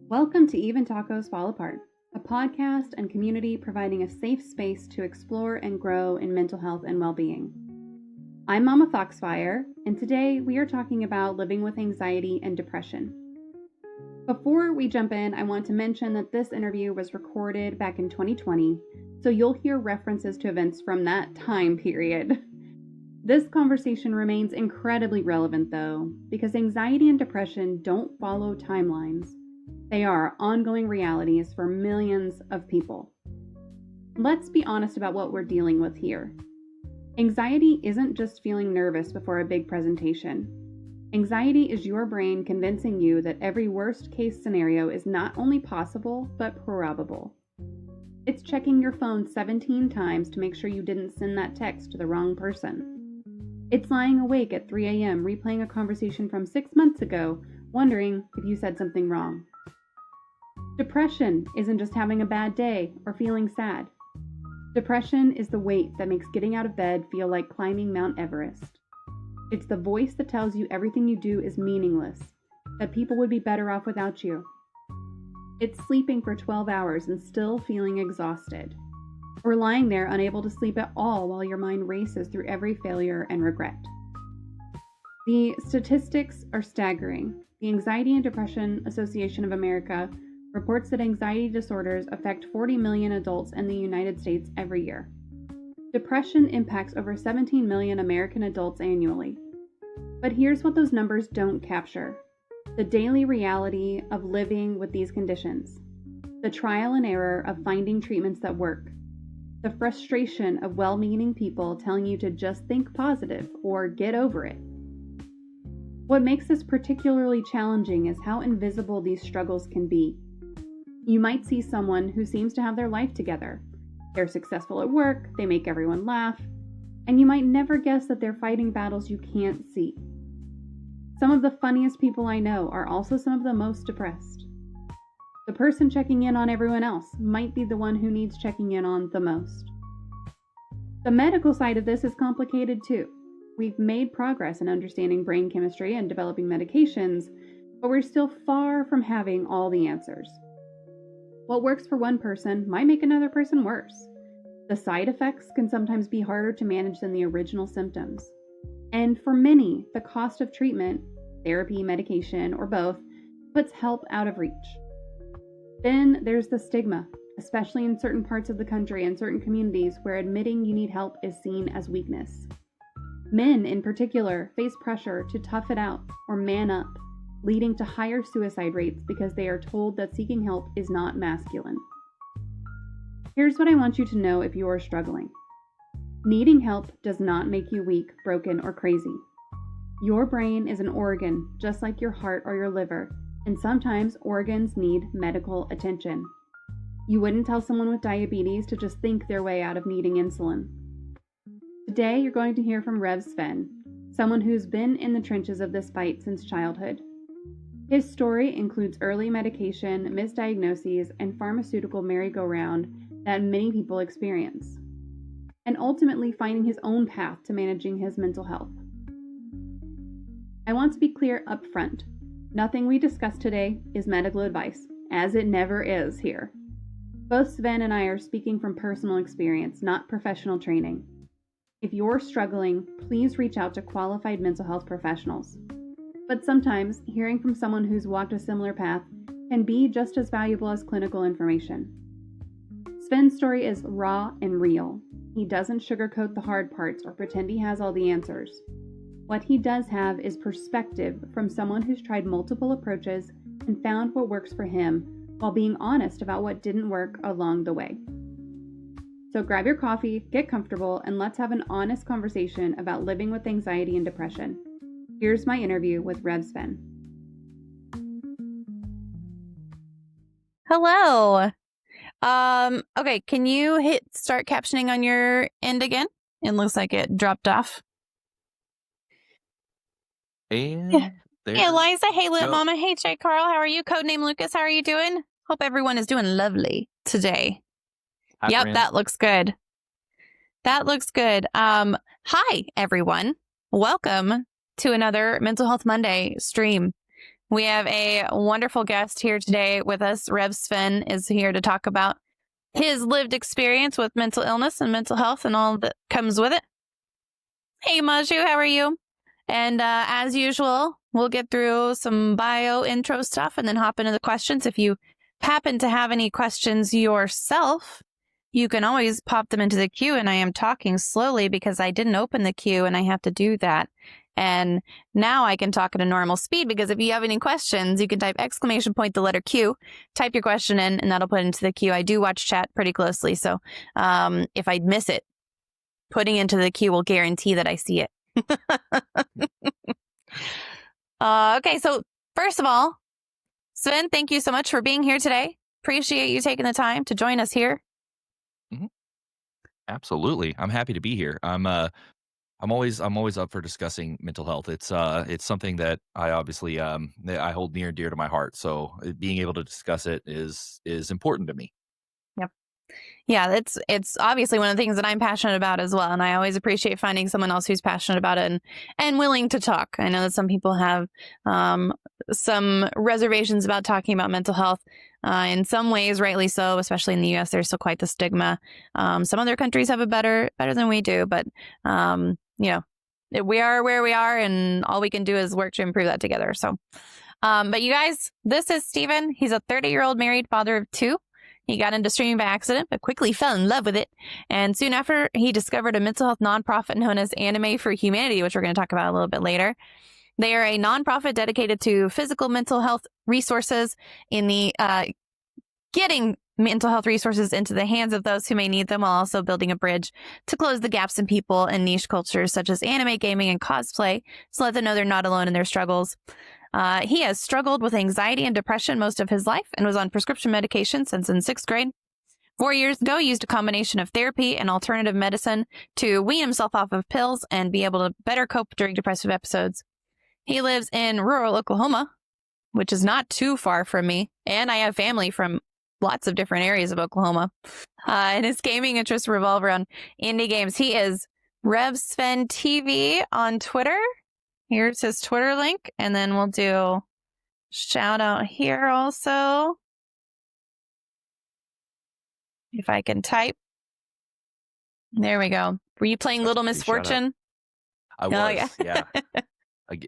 Welcome to Even Tacos Fall Apart, a podcast and community providing a safe space to explore and grow in mental health and well-being. I'm MommaFoxFire, and today we are talking about living with anxiety and depression. Before we jump in, I want to mention that this interview was recorded back in 2020, so you'll hear references to events from that time period. This conversation remains incredibly relevant, though, because anxiety and depression don't follow timelines. They are ongoing realities for millions of people. Let's be honest about what we're dealing with here. Anxiety isn't just feeling nervous before a big presentation. Anxiety is your brain convincing you that every worst-case scenario is not only possible, but probable. It's checking your phone 17 times to make sure you didn't send that text to the wrong person. It's lying awake at 3 a.m. replaying a conversation from 6 months ago, wondering if you said something wrong. Depression isn't just having a bad day or feeling sad. Depression is the weight that makes getting out of bed feel like climbing Mount Everest. It's the voice that tells you everything you do is meaningless, that people would be better off without you. It's sleeping for 12 hours and still feeling exhausted, or lying there unable to sleep at all while your mind races through every failure and regret. The statistics are staggering. The Anxiety and Depression Association of America reports that anxiety disorders affect 40 million adults in the United States every year. Depression impacts over 17 million American adults annually. But here's what those numbers don't capture: the daily reality of living with these conditions, the trial and error of finding treatments that work, the frustration of well-meaning people telling you to just think positive or get over it. What makes this particularly challenging is how invisible these struggles can be. You might see someone who seems to have their life together. They're successful at work, they make everyone laugh, and you might never guess that they're fighting battles you can't see. Some of the funniest people I know are also some of the most depressed. The person checking in on everyone else might be the one who needs checking in on the most. The medical side of this is complicated too. We've made progress in understanding brain chemistry and developing medications, but we're still far from having all the answers. What works for one person might make another person worse. The side effects can sometimes be harder to manage than the original symptoms. And for many, the cost of treatment, therapy, medication, or both, puts help out of reach. Then there's the stigma, especially in certain parts of the country and certain communities where admitting you need help is seen as weakness. Men, in particular, face pressure to tough it out or man up, leading to higher suicide rates because they are told that seeking help is not masculine. Here's what I want you to know if you are struggling. Needing help does not make you weak, broken, or crazy. Your brain is an organ, just like your heart or your liver, and sometimes organs need medical attention. You wouldn't tell someone with diabetes to just think their way out of needing insulin. Today, you're going to hear from Rev Sven, someone who's been in the trenches of this fight since childhood. His story includes early medication, misdiagnoses, and pharmaceutical merry-go-round that many people experience, and ultimately finding his own path to managing his mental health. I want to be clear up front. Nothing we discuss today is medical advice, as it never is here. Both Sven and I are speaking from personal experience, not professional training. If you're struggling, please reach out to qualified mental health professionals. But sometimes, hearing from someone who's walked a similar path can be just as valuable as clinical information. Sven's story is raw and real. He doesn't sugarcoat the hard parts or pretend he has all the answers. What he does have is perspective from someone who's tried multiple approaches and found what works for him while being honest about what didn't work along the way. So grab your coffee, get comfortable, and let's have an honest conversation about living with anxiety and depression. Here's my interview with Rev Sven. Hello. Okay, can you hit start captioning on your end again? It looks like it dropped off. And Yeah. there Hey, Eliza. Hey, Lit go. Mama. Hey, J. Carl. How are you? Codename Lucas. How are you doing? Hope everyone is doing lovely today. Hi, Yep, friend. that looks good. That looks good. Hi, everyone. Welcome to another Mental Health Monday stream. We have a wonderful guest here today with us. Rev Sven is here to talk about his lived experience with mental illness and mental health and all that comes with it. Hey, Maju, how are you? And as usual, we'll get through some bio intro stuff and then hop into the questions. If you happen to have any questions yourself, you can always pop them into the queue. And I am talking slowly because I didn't open the queue and I have to do that. And now I can talk at a normal speed because if you have any questions, you can type exclamation point, the letter Q, type your question in, and that'll put it into the queue. I do watch chat pretty closely. So if I miss it, putting into the queue will guarantee that I see it. Okay, so first of all, Sven, thank you so much for being here today. Appreciate you taking the time to join us here. Absolutely. I'm happy to be here. I'm always up for discussing mental health. It's something that I obviously that I hold near and dear to my heart. So being able to discuss it is important to me. Yep. Yeah, it's obviously one of the things that I'm passionate about as well. And I always appreciate finding someone else who's passionate about it and willing to talk. I know that some people have some reservations about talking about mental health. In some ways, rightly so, especially in the US, there's still quite the stigma. Some other countries have it better than we do, but we are where we are, and all we can do is work to improve that together. So, but you guys, this is Steven. He's a 30-year-old married father of 2. He got into streaming by accident, but quickly fell in love with it. And soon after, he discovered a mental health nonprofit known as Anime for Humanity, which we're going to talk about a little bit later. They are a nonprofit dedicated to physical mental health resources in the getting mental health resources into the hands of those who may need them, while also building a bridge to close the gaps in people and niche cultures such as anime, gaming, and cosplay, so let them know they're not alone in their struggles. He has struggled with anxiety and depression most of his life and was on prescription medication since in 6th grade. 4 years ago, he used a combination of therapy and alternative medicine to wean himself off of pills and be able to better cope during depressive episodes. He lives in rural Oklahoma, which is not too far from me, and I have family from lots of different areas of Oklahoma. And his gaming interests revolve around indie games. He is Rev Sven TV on Twitter. Here's his Twitter link, and then we'll do shout out here also. If I can type. There we go. Were you playing Little Misfortune? I was, yeah.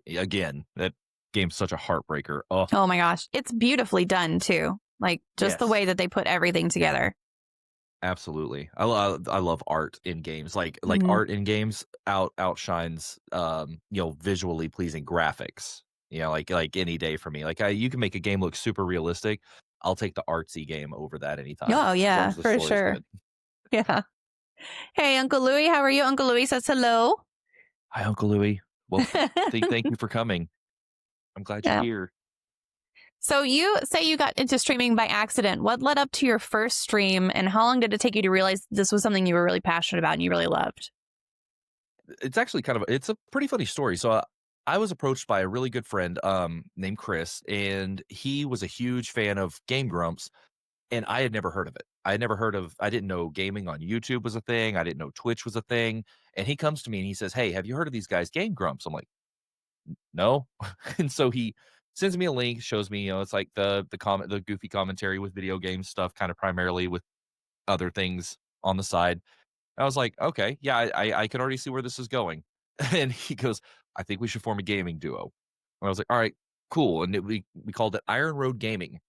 Again, that game's such a heartbreaker. Oh my gosh. It's beautifully done too. Like just the way that they put everything together. Absolutely. I love art in games. Like art in games outshines visually pleasing graphics. Like any day for me. Like you can make a game look super realistic. I'll take the artsy game over that anytime. Oh yeah, for sure. Yeah. Hey, Uncle Louie, how are you? Uncle Louie says hello. Hi, Uncle Louie. Well, thank you for coming. I'm glad you're here. So you say you got into streaming by accident. What led up to your first stream, and how long did it take you to realize this was something you were really passionate about and you really loved? It's actually it's a pretty funny story. So I was approached by a really good friend named Chris, and he was a huge fan of Game Grumps, and I had never heard of it. I didn't know gaming on YouTube was a thing. I didn't know Twitch was a thing. And he comes to me and he says, "Hey, have you heard of these guys, Game Grumps?" I'm like, "No." And so he sends me a link, shows me, it's like the goofy commentary with video game stuff, kind of primarily with other things on the side. I was like, okay, yeah, I could already see where this is going. And he goes, "I think we should form a gaming duo." And I was like, all right, cool. And we called it Iron Road Gaming.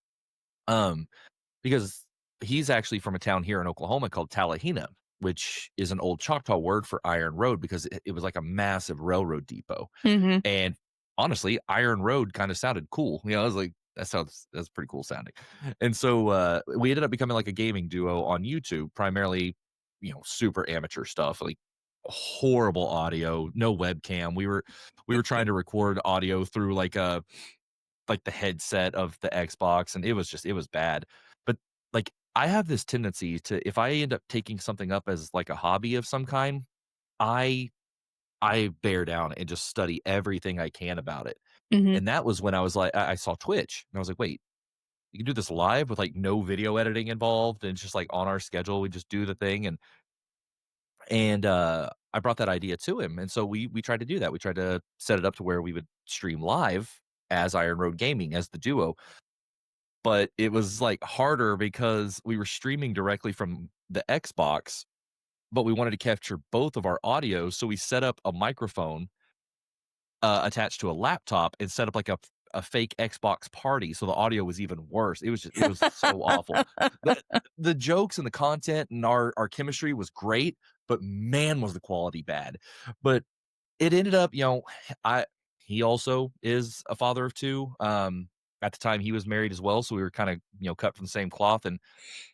Because he's actually from a town here in Oklahoma called Tallahena, which is an old Choctaw word for Iron Road because it was like a massive railroad depot. And honestly, Iron Road kind of sounded cool. I was like, that's pretty cool sounding. And so we ended up becoming like a gaming duo on YouTube, primarily, super amateur stuff, like horrible audio, no webcam. We were trying to record audio through like the headset of the Xbox, and it was bad. But like I have this tendency to, if I end up taking something up as like a hobby of some kind, I bear down and just study everything I can about it. And that was when I was like, I saw Twitch and I was like, wait, you can do this live with like no video editing involved, and it's just like on our schedule, we just do the thing. And I brought that idea to him. And so we tried to do that. We tried to set it up to where we would stream live as Iron Road Gaming, as the duo. But it was, like, harder because we were streaming directly from the Xbox, but we wanted to capture both of our audio, so we set up a microphone, attached to a laptop and set up, like, a fake Xbox party, so the audio was even worse. It was so awful. The the jokes and the content and our chemistry was great, but man, was the quality bad. But it ended up, I he also is a father of 2. At the time, he was married as well, so we were kinda, cut from the same cloth, and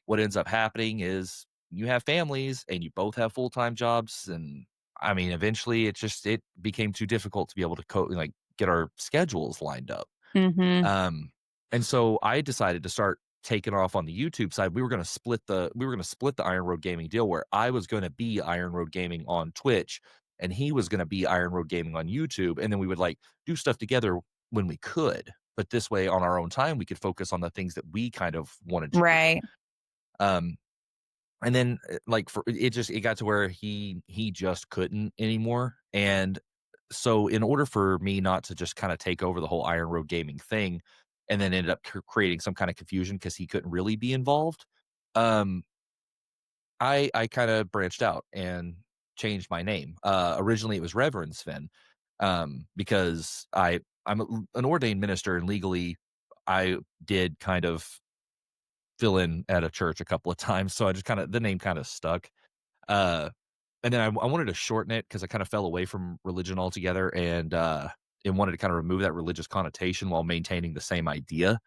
what ends up happening is you have families and you both have full-time jobs, and, I mean, eventually, it became too difficult to be able to like, get our schedules lined up. Mhm. Um, and so I decided to start taking off on the YouTube side. We were gonna split the Iron Road Gaming deal where I was gonna be Iron Road Gaming on Twitch and he was gonna be Iron Road Gaming on YouTube, and then we would, like, do stuff together when we could. But this way, on our own time, we could focus on the things that we kind of wanted to do. Right. Um, and then, like, for it got to where he just couldn't anymore, and so in order for me not to just kinda take over the whole Iron Road Gaming thing, and then ended up creating some kinda confusion because he couldn't really be involved, um, I kinda branched out and changed my name. Originally, it was Reverend Sven, because I'm an ordained minister, and legally, I did kind of fill in at a church a couple of times, so I just kinda the name kinda stuck. Uh, and then I wanted to shorten it because I kinda fell away from religion altogether and wanted to kinda remove that religious connotation while maintaining the same idea.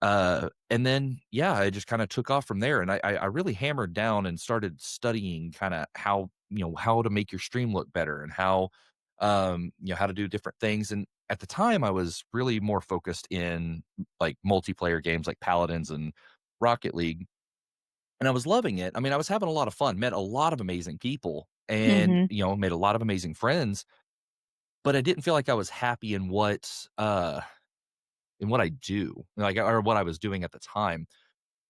And then, yeah, I just kinda took off from there, and I really hammered down and started studying kinda how, how to make your stream look better and how, how to do different things, and at the time, I was really more focused in, like, multiplayer games like Paladins and Rocket League, and I was loving it. I mean, I was having a lot of fun, met a lot of amazing people, and, Mhm. made a lot of amazing friends, but I didn't feel like I was happy in what I do, like, or what I was doing at the time.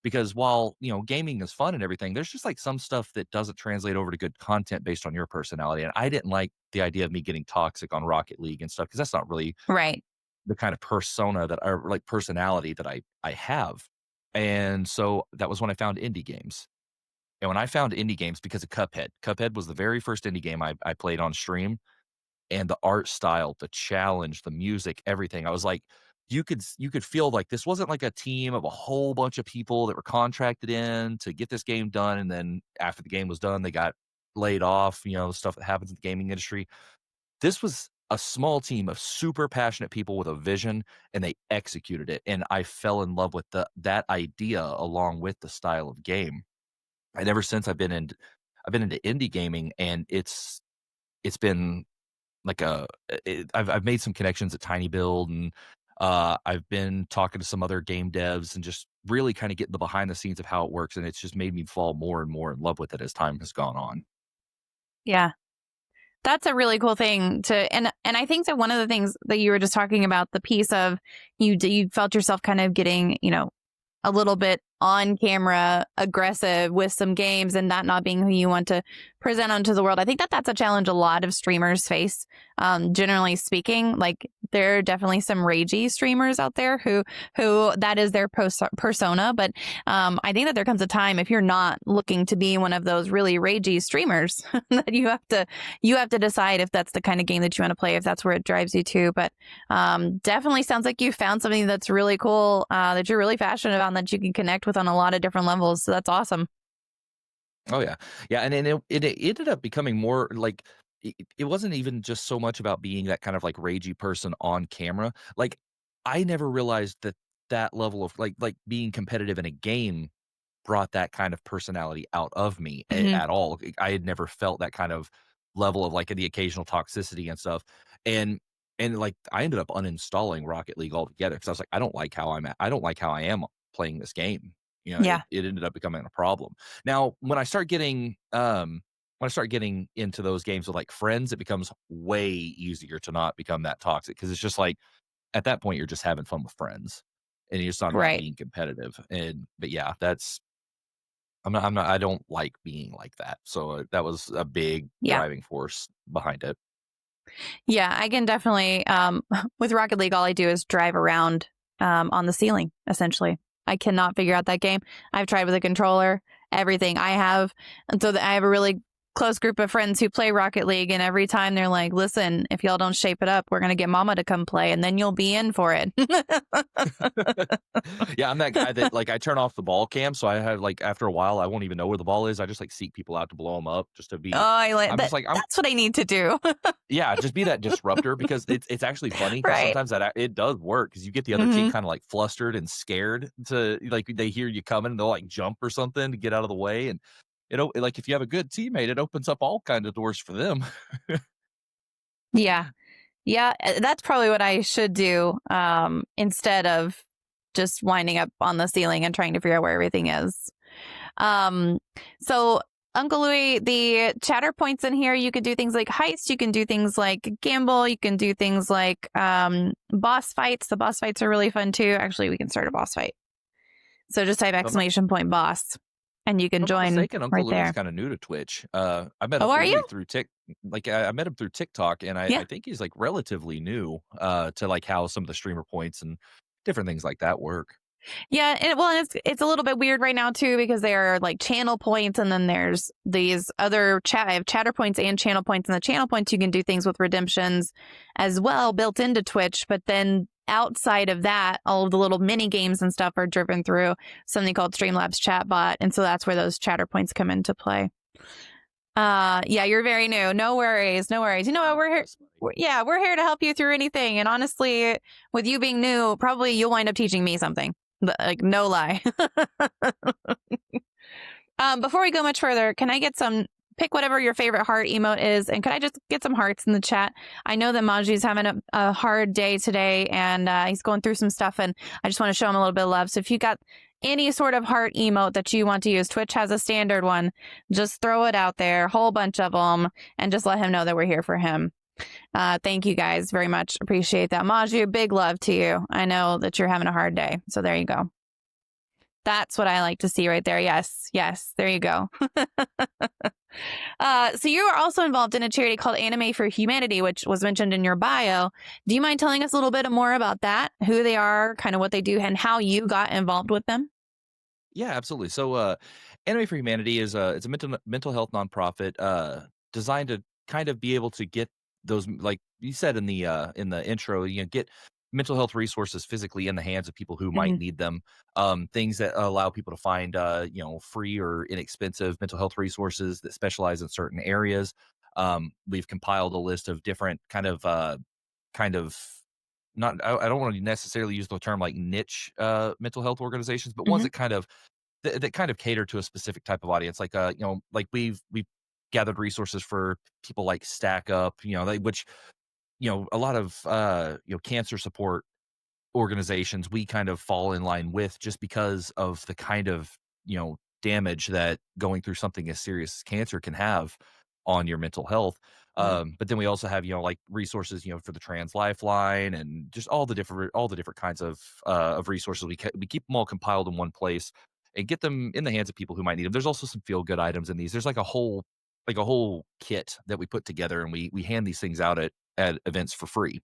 Because while, gaming is fun and everything, there's just, like, some stuff that doesn't translate over to good content based on your personality, and I didn't like the idea of me getting toxic on Rocket League and stuff because that's not really Right. the kind of persona that or, like, personality that I have. And so that was when I found indie games. And when I found indie games because of Cuphead was the very first indie game I played on stream, and the art style, the challenge, the music, everything. I was like, you could feel like this wasn't like a team of a whole bunch of people that were contracted in to get this game done, and then after the game was done, they got laid off, stuff that happens in the gaming industry. This was a small team of super passionate people with a vision, and they executed it, and I fell in love with that idea along with the style of game. And ever since I've been into indie gaming, and it's been like I've made some connections at Tiny Build, and I've been talking to some other game devs and just really kind of getting the behind the scenes of how it works, and it's just made me fall more and more in love with it as time has gone on. Yeah. That's a really cool thing to and I think that one of the things that you were just talking about, the piece of you felt yourself kind of getting, a little bit on camera aggressive with some games and that not being who you want to present onto the world. I think that that's a challenge a lot of streamers face. Generally speaking, like there are definitely some ragey streamers out there who that is their persona. But I think that there comes a time if you're not looking to be one of those really ragey streamers that you have to decide if that's the kind of game that you want to play, if that's where it drives you to. But definitely sounds like you found something that's really cool, that you're really passionate about and that you can connect with on a lot of different levels. So that's awesome. Oh yeah, yeah, and then it ended up becoming more like it wasn't even just so much about being that kind of like ragey person on camera. Like I never realized that that level of like being competitive in a game brought that kind of personality out of me Hmm. at all. I had never felt that kind of level of like the occasional toxicity and stuff. And like I ended up uninstalling Rocket League altogether because I was like, I don't like how I am playing this game. Yeah. It ended up becoming a problem. Now, when I start getting into those games with like friends, it becomes way easier to not become that toxic because it's just like at that point you're just having fun with friends and it's not about Right. being competitive. And but yeah, I don't like being like that. So, that was a big Yeah. driving force behind it. Yeah, I can definitely, with Rocket League, all I do is drive around on the ceiling, essentially. I cannot figure out that game. I've tried with a controller, everything I have. And so I have a really close group of friends who play Rocket League. And every time they're like, listen, if y'all don't shape it up, we're going to get Mama to come play and then you'll be in for it. Yeah, I'm that guy that like I turn off the ball cam. So I have like after a while, I won't even know where the ball is. I just like seek people out to blow them up just to be. Oh, I like I'm that. just like, That's what I need to do. yeah, just be that disruptor because it's actually funny because Right. sometimes it does work because you get the other team kind of like flustered and scared to like they hear you coming and they'll like jump or something to get out of the way. And like if you have a good teammate, it opens up all kinds of doors for them. Yeah. Yeah. That's probably what I should do instead of just winding up on the ceiling and trying to figure out where everything is. So Uncle Louis, the chatter points in here, you could do things like heist, you can do things like gamble, you can do things like boss fights. The boss fights are really fun too. Actually, we can start a boss fight. So just type exclamation point boss and you can If I'm not join mistaken, Uncle right Louis is there. kind of new to Twitch. I met Oh, Uncle are you? Louis through I met him through TikTok, and Yeah. I think he's like relatively new to like how some of the streamer points and different things like that work. Yeah, it's a little bit weird right now too because there are like channel points and then there's these other I have chatter points and channel points, and the channel points you can do things with redemptions as well built into Twitch, but then outside of that, all of the little mini games and stuff are driven through something called Streamlabs Chatbot, and so that's where those chatter points come into play. Yeah, you're very new. No worries, no worries. You know what? We're here. We're here to help you through anything. And honestly, with you being new, probably you'll wind up teaching me something. Like, no lie. Before we go much further, can I get pick whatever your favorite heart emote is, and could I just get some hearts in the chat? I know that Maji's having a hard day today, and he's going through some stuff, and I just want to show him a little bit of love. So if you got any sort of heart emote that you want to use, Twitch has a standard one. Just throw it out there, whole bunch of them, and just let him know that we're here for him. Thank you guys very much. Appreciate that. Maju, big love to you. I know that you're having a hard day. So there you go. That's what I like to see right there. Yes. Yes. There you go. So you are also involved in a charity called Anime for Humanity, which was mentioned in your bio. Do you mind telling us a little bit more about that, who they are, kind of what they do, and how you got involved with them? Yeah, absolutely. So, Anime for Humanity is it's a mental health nonprofit designed to kind of be able to get those, like you said in the intro, get mental health resources physically in the hands of people who might need them. Things that allow people to find free or inexpensive mental health resources that specialize in certain areas. We've compiled a list of different kind of not I don't want to necessarily use the term like niche mental health organizations, but ones that kind of cater to a specific type of audience. Like like we've gathered resources for people like Stack Up, which a lot of cancer support organizations we kind of fall in line with just because of the kind of damage that going through something as serious as cancer can have on your mental health. But then we also have like resources for the trans lifeline and just all the different kinds of resources. We keep them all compiled in one place and get them in the hands of people who might need them. There's also some feel good items in these. There's like a whole kit that we put together, and we hand these things out at events for free.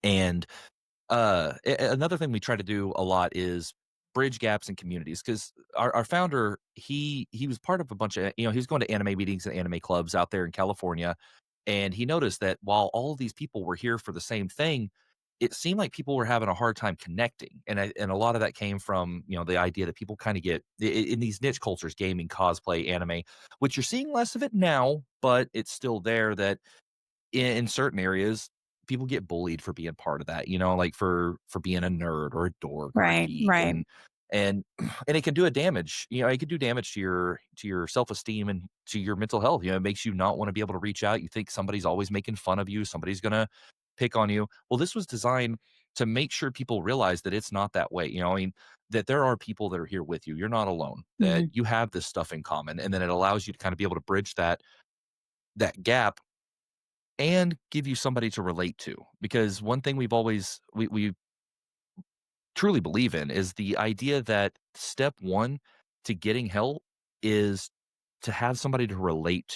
And another thing we try to do a lot is bridge gaps in communities, because our founder, he was part of a bunch of, he was going to anime meetings and anime clubs out there in California. And he noticed that while all of these people were here for the same thing, it seemed like people were having a hard time connecting. And a lot of that came from, the idea that people kind of get in these niche cultures, gaming, cosplay, anime, which you're seeing less of it now, but it's still there, that in certain areas, people get bullied for being part of that, like for being a nerd or a dork or a geek. Right. And it can do a damage, it can do damage to your self-esteem and to your mental health. It makes you not want to be able to reach out. You think somebody's always making fun of you, somebody's gonna pick on you. Well, this was designed to make sure people realize that it's not that way. That there are people that are here with you. You're not alone, that you have this stuff in common. And then it allows you to kind of be able to bridge that gap and give you somebody to relate to. Because one thing we truly believe in is the idea that step one to getting help is to have somebody to relate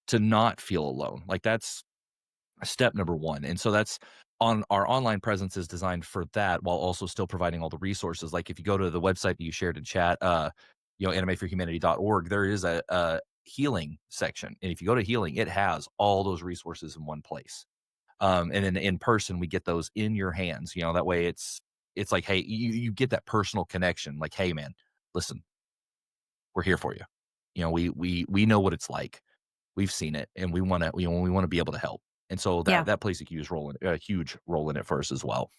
to not feel alone. Like step number one. And so that's on our online presence is designed for that while also still providing all the resources. Like if you go to the website that you shared in chat, animeforhumanity.org, there is a healing section. And if you go to healing, it has all those resources in one place. And then in person, we get those in your hands. That way it's like, hey, you get that personal connection. Like, hey, man, listen, we're here for you. We know what it's like. We've seen it, and we want to be able to help. And so Yeah. that plays a huge role in it for us as well.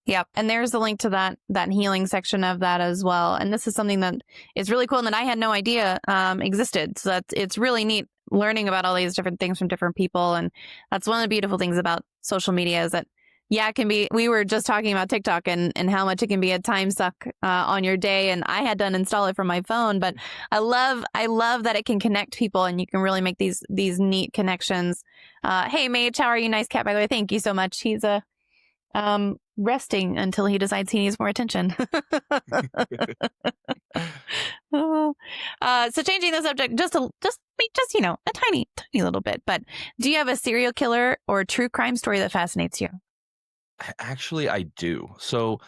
Yeah, and there's the link to that healing section of that as well. And this is something that is really cool and that I had no idea existed. So it's really neat learning about all these different things from different people. And that's one of the beautiful things about social media is that, yeah, it can be. We were just talking about TikTok and how much it can be a time suck on your day. And I had to uninstall it from my phone, but I love that it can connect people and you can really make these neat connections. Hey, Mage, how are you? Nice cat, by the way. Thank you so much. He's resting until he decides he needs more attention. Oh. So changing the subject just a tiny little bit. But do you have a serial killer or true crime story that fascinates you? Actually, I do. So,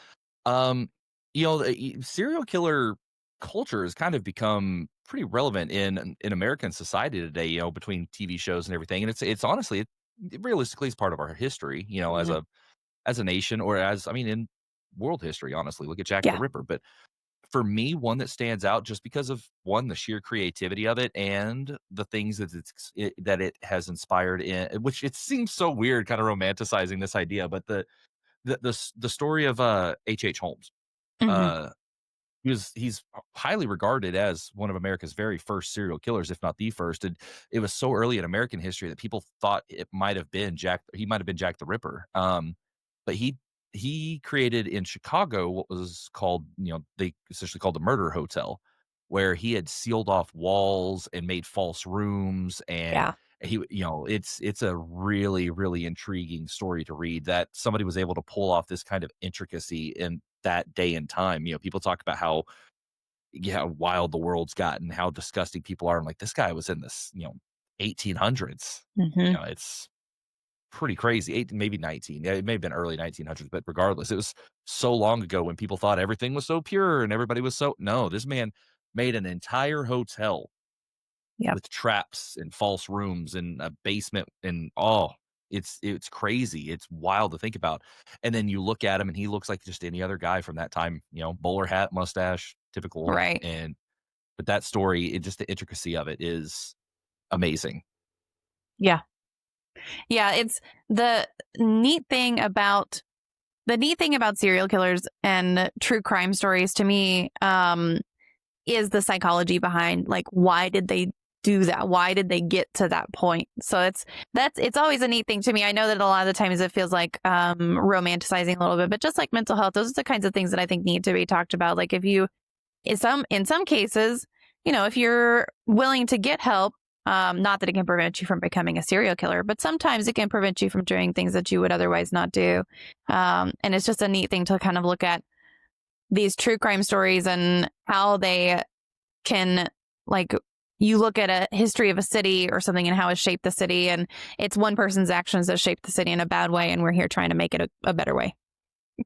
serial killer culture has kind of become pretty relevant in American society today. Between TV shows and everything, and it's honestly, realistically, it's part of our history. As a nation, or in world history. Honestly, look at Jack the Yeah. Ripper. But for me, one that stands out just because of one, the sheer creativity of it, and the things that it has inspired in, which it seems so weird, kind of romanticizing this idea, but the story of H. Holmes. Hmm. Uh, he's highly regarded as one of America's very first serial killers, if not the first. And it was so early in American history that people thought it might have been Jack. He might have been Jack the Ripper. But he created in Chicago what was called, they essentially called the murder hotel, where he had sealed off walls and made false rooms. And Yeah. it's a really, really intriguing story to read that somebody was able to pull off this kind of intricacy in that day and time. People talk about how, yeah, wild the world's gotten, how disgusting people are. And like, this guy was in this, 1800s. Hmm. It's pretty crazy. Maybe 19. Yeah, it may have been early 1900s, but regardless, it was so long ago when people thought everything was so pure and everybody was so, no, this man made an entire hotel Yep. with traps and false rooms and a basement, and it's crazy. It's wild to think about. And then you look at him and he looks like just any other guy from that time, bowler hat, mustache, typical. Right. But that story, just the intricacy of it is amazing. Yeah. Yeah. It's the neat thing about serial killers and true crime stories to me, is the psychology behind, like, why did they do that? Why did they get to that point? So it's always a neat thing to me. I know that a lot of the times it feels like romanticizing a little bit, but just like mental health, those are the kinds of things that I think need to be talked about. Like if you, in some cases, if you're willing to get help, not that it can prevent you from becoming a serial killer, but sometimes it can prevent you from doing things that you would otherwise not do. And it's just a neat thing to kind of look at these true crime stories and how they can, like, you look at a history of a city or something and how it shaped the city, and it's one person's actions that shaped the city in a bad way, and we're here trying to make it a better way.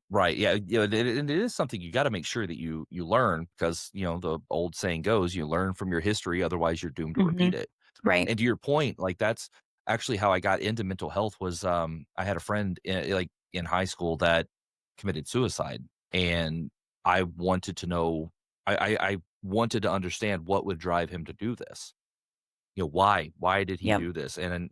Right. Yeah. It is something you got to make sure that you learn, because, the old saying goes, you learn from your history, otherwise you're doomed to repeat it. Right. And to your point, like that's actually how I got into mental health was, I had a friend in high school that committed suicide, and I wanted to know, I wanted to understand what would drive him to do this. Why did he Yep. do this? And,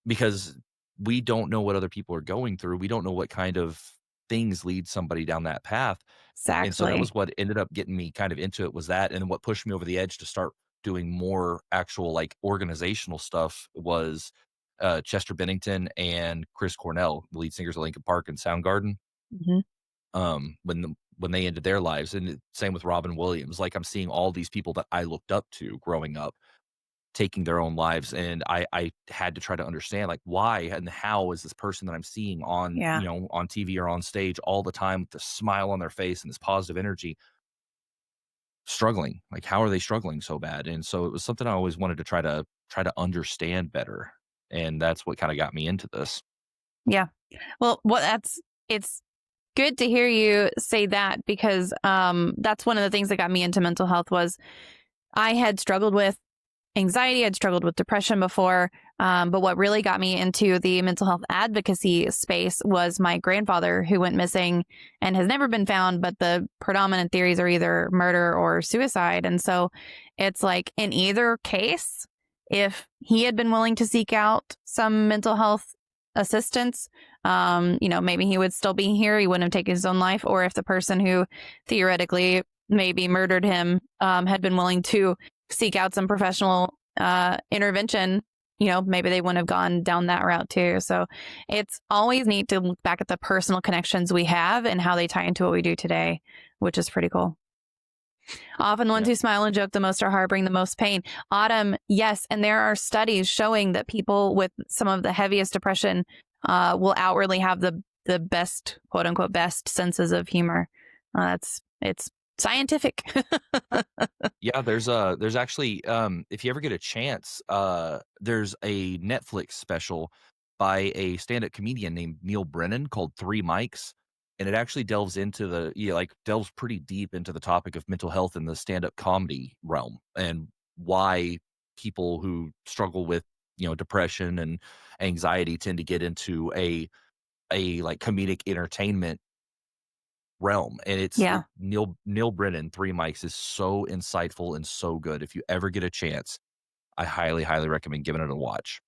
because we don't know what other people are going through. We don't know what kind of things lead somebody down that path. And so that Exactly. was what ended up getting me kind of into it, was that. And then what pushed me over the edge to start doing more actual like organizational stuff was Chester Bennington and Chris Cornell, the lead singers of Linkin Park and Soundgarden. Hmm. When they ended their lives, and same with Robin Williams. Like I'm seeing all these people that I looked up to growing up taking their own lives, and I had to try to understand, like, why and how is this person that I'm seeing on, Yeah. on TV or on stage all the time with the smile on their face and this positive energy, struggling. Like, how are they struggling so bad? And so it was something I always wanted to try to understand better. And that's what kind of got me into this. Yeah. Well, it's good to hear you say that, because that's one of the things that got me into mental health. Was I had struggled with anxiety, I'd struggled with depression before, but what really got me into the mental health advocacy space was my grandfather, who went missing and has never been found, but the predominant theories are either murder or suicide. And so it's like, in either case, if he had been willing to seek out some mental health assistance, maybe he would still be here. He wouldn't have taken his own life. Or if the person who theoretically maybe murdered him had been willing to seek out some professional intervention, maybe they wouldn't have gone down that route too. So it's always neat to look back at the personal connections we have and how they tie into what we do today, which is pretty cool. Often the ones who smile and joke the most are harboring the most pain. Autumn, yes. And there are studies showing that people with some of the heaviest depression will outwardly have the best, quote unquote, best senses of humor. It's scientific. Yeah, there's actually, if you ever get a chance, there's a Netflix special by a stand-up comedian named Neil Brennan called Three Mics, and it actually delves into delves pretty deep into the topic of mental health in the stand-up comedy realm, and why people who struggle with, depression and anxiety tend to get into a like comedic entertainment realm. And it's Neil Brennan, Three Mics, is so insightful and so good. If you ever get a chance, I highly, highly recommend giving it a watch.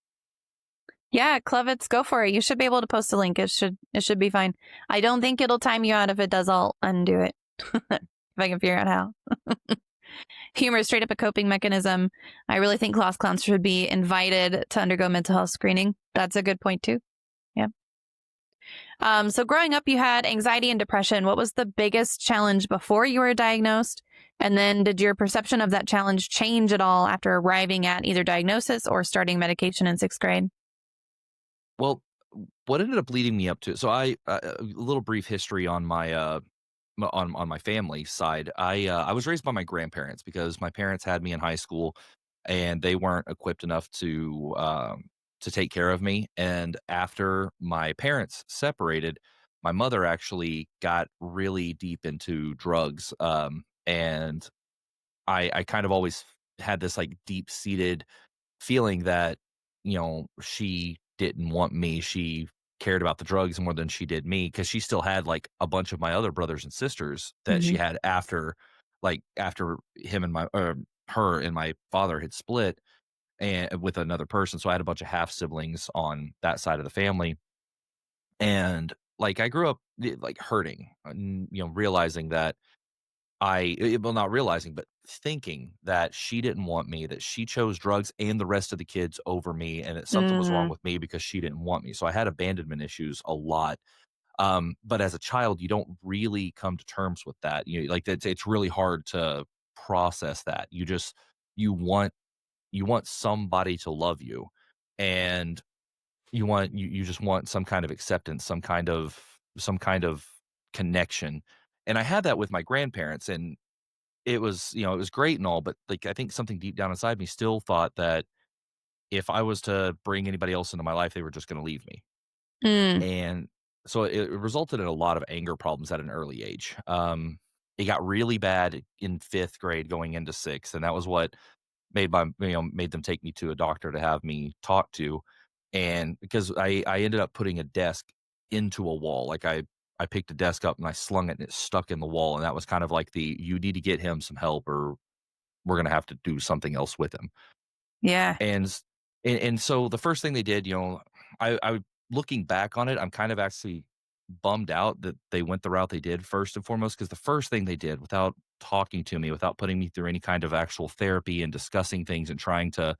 Yeah, Clovitz, go for it. You should be able to post a link. It should be fine. I don't think it'll time you out. If it does, I'll undo it. If I can figure out how. Humor is straight up a coping mechanism. I really think class clowns should be invited to undergo mental health screening. That's a good point too. Yeah. So growing up, you had anxiety and depression. What was the biggest challenge before you were diagnosed? And then did your perception of that challenge change at all after arriving at either diagnosis or starting medication in 6th grade? Well, what ended up leading me up to, so a little brief history on my on my family side. I was raised by my grandparents because my parents had me in high school, and they weren't equipped enough to take care of me. And after my parents separated, my mother actually got really deep into drugs. And I kind of always had this like deep seated feeling that, she didn't want me. She cared about the drugs more than she did me, because she still had like a bunch of my other brothers and sisters that she had after him and her and my father had split, and with another person. So I had a bunch of half siblings on that side of the family. And like I grew up like hurting, and, realizing that well, not realizing, but thinking that she didn't want me, that she chose drugs and the rest of the kids over me, and that something was wrong with me because she didn't want me. So I had abandonment issues a lot. But as a child, you don't really come to terms with that. Like it's really hard to process that. You want somebody to love you, and you just want some kind of acceptance, some kind of connection. And I had that with my grandparents, and it was, it was great and all, but like I think something deep down inside me still thought that if I was to bring anybody else into my life, they were just going to leave me. Mm. And so it resulted in a lot of anger problems at an early age. It got really bad in 5th grade going into 6th, and that was what made them take me to a doctor to have me talk to. And because I ended up putting a desk into a wall, like I picked a desk up and I slung it and it stuck in the wall, and that was kind of like you need to get him some help, or we're gonna have to do something else with him. Yeah. And so the first thing they did, I looking back on it, I'm kind of actually bummed out that they went the route they did first and foremost, because the first thing they did, without talking to me, without putting me through any kind of actual therapy and discussing things and trying to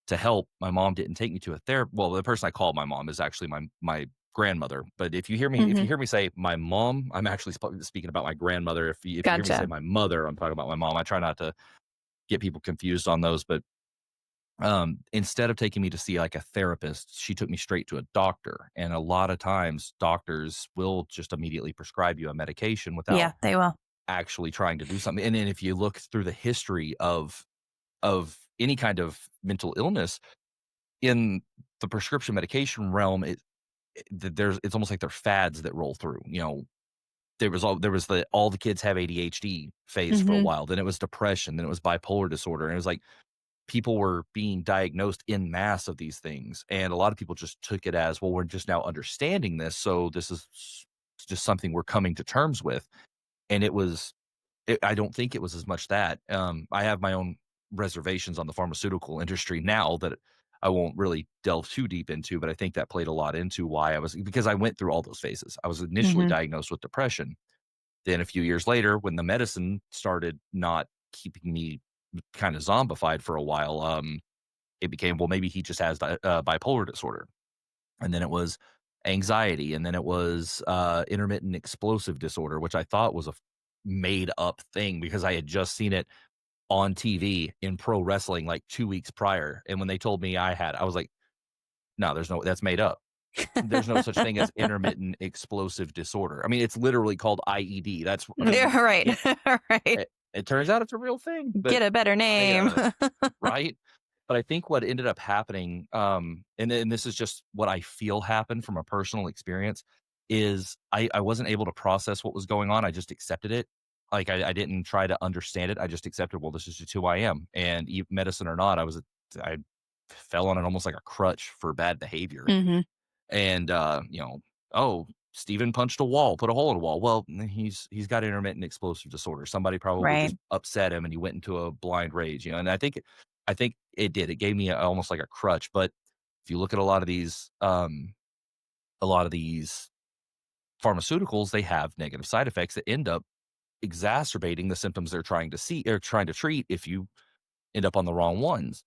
help, my mom didn't take me to a therapist. Well, the person I call my mom is actually my grandmother. But if you hear me say my mom, I'm actually speaking about my grandmother. If you hear me say my mother, I'm talking about my mom. I try not to get people confused on those, but instead of taking me to see like a therapist, she took me straight to a doctor. And a lot of times doctors will just immediately prescribe you a medication without Yeah, they will. actually trying to do something. And then if you look through the history of any kind of mental illness in the prescription medication realm, it's almost like they're fads that roll through. There was the all the kids have ADHD phase for a Mhm. while. Then it was depression. Then it was bipolar disorder. And it was like people were being diagnosed in mass of these things. And a lot of people just took it as, well, we're just now understanding this. So this is just something we're coming to terms with. And I don't think it was as much that. I have my own reservations on the pharmaceutical industry now that I won't really delve too deep into, but I think that played a lot into why because I went through all those phases. I was initially Mhm. diagnosed with depression. Then a few years later, when the medicine started not keeping me kind of zombified for a while, it became, well, maybe he just has bipolar disorder. And then it was anxiety. And then it was intermittent explosive disorder, which I thought was a made up thing because I had just seen it on TV in pro wrestling like 2 weeks prior. And when they told me I was like, no, that's made up. There's no such thing as intermittent explosive disorder. I mean, it's literally called IED. Yeah, right. It, Right. it turns out it's a real thing, but Get a better I, name. right. But I think what ended up happening, and this is just what I feel happened from a personal experience, is I wasn't able to process what was going on. I just accepted it. Like I didn't try to understand it. I just accepted, well, this is just who I am. And medicine or not, I fell on it almost like a crutch for bad behavior. Mhm. And oh, Steven punched a wall, put a hole in a wall. Well, he's got intermittent explosive disorder. Somebody probably Right. just upset him and he went into a blind rage, and I think it did. It gave me almost like a crutch. But if you look at a lot of these pharmaceuticals, they have negative side effects that end up exacerbating the symptoms they're trying to see or trying to treat if you end up on the wrong ones.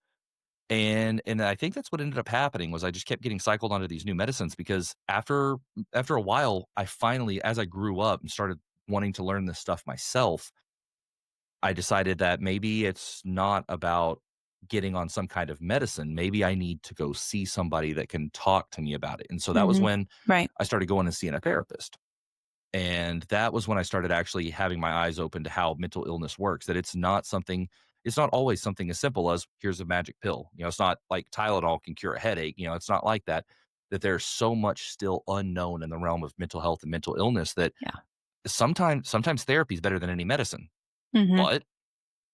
And I think that's what ended up happening was I just kept getting cycled onto these new medicines because after a while, I finally, as I grew up and started wanting to learn this stuff myself, I decided that maybe it's not about getting on some kind of medicine. Maybe I need to go see somebody that can talk to me about it. And so that was Mhm. when Right. I started going and seeing a therapist. And that was when I started actually having my eyes open to how mental illness works, that it's not always something as simple as here's a magic pill. It's not like Tylenol can cure a headache. It's not like that, that there's so much still unknown in the realm of mental health and mental illness that Yeah. sometimes therapy is better than any medicine, Mhm. but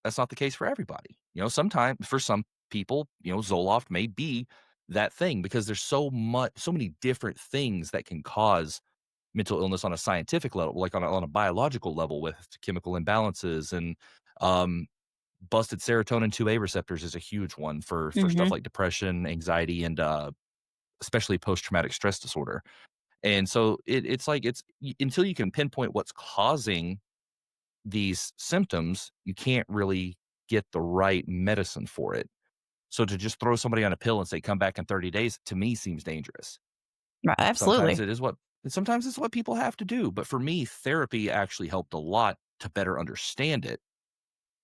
that's not the case for everybody. Sometimes for some people, Zoloft may be that thing because there's so many different things that can cause mental illness on a scientific level, like on a biological level with chemical imbalances and um, busted serotonin 2A receptors is a huge one for stuff Mhm. like depression, anxiety, and especially post traumatic stress disorder. And so it's like until you can pinpoint what's causing these symptoms, you can't really get the right medicine for it. So to just throw somebody on a pill and say come back in 30 days to me seems dangerous. Right. Sometimes Absolutely. sometimes it's what people have to do, but for me, therapy actually helped a lot to better understand it.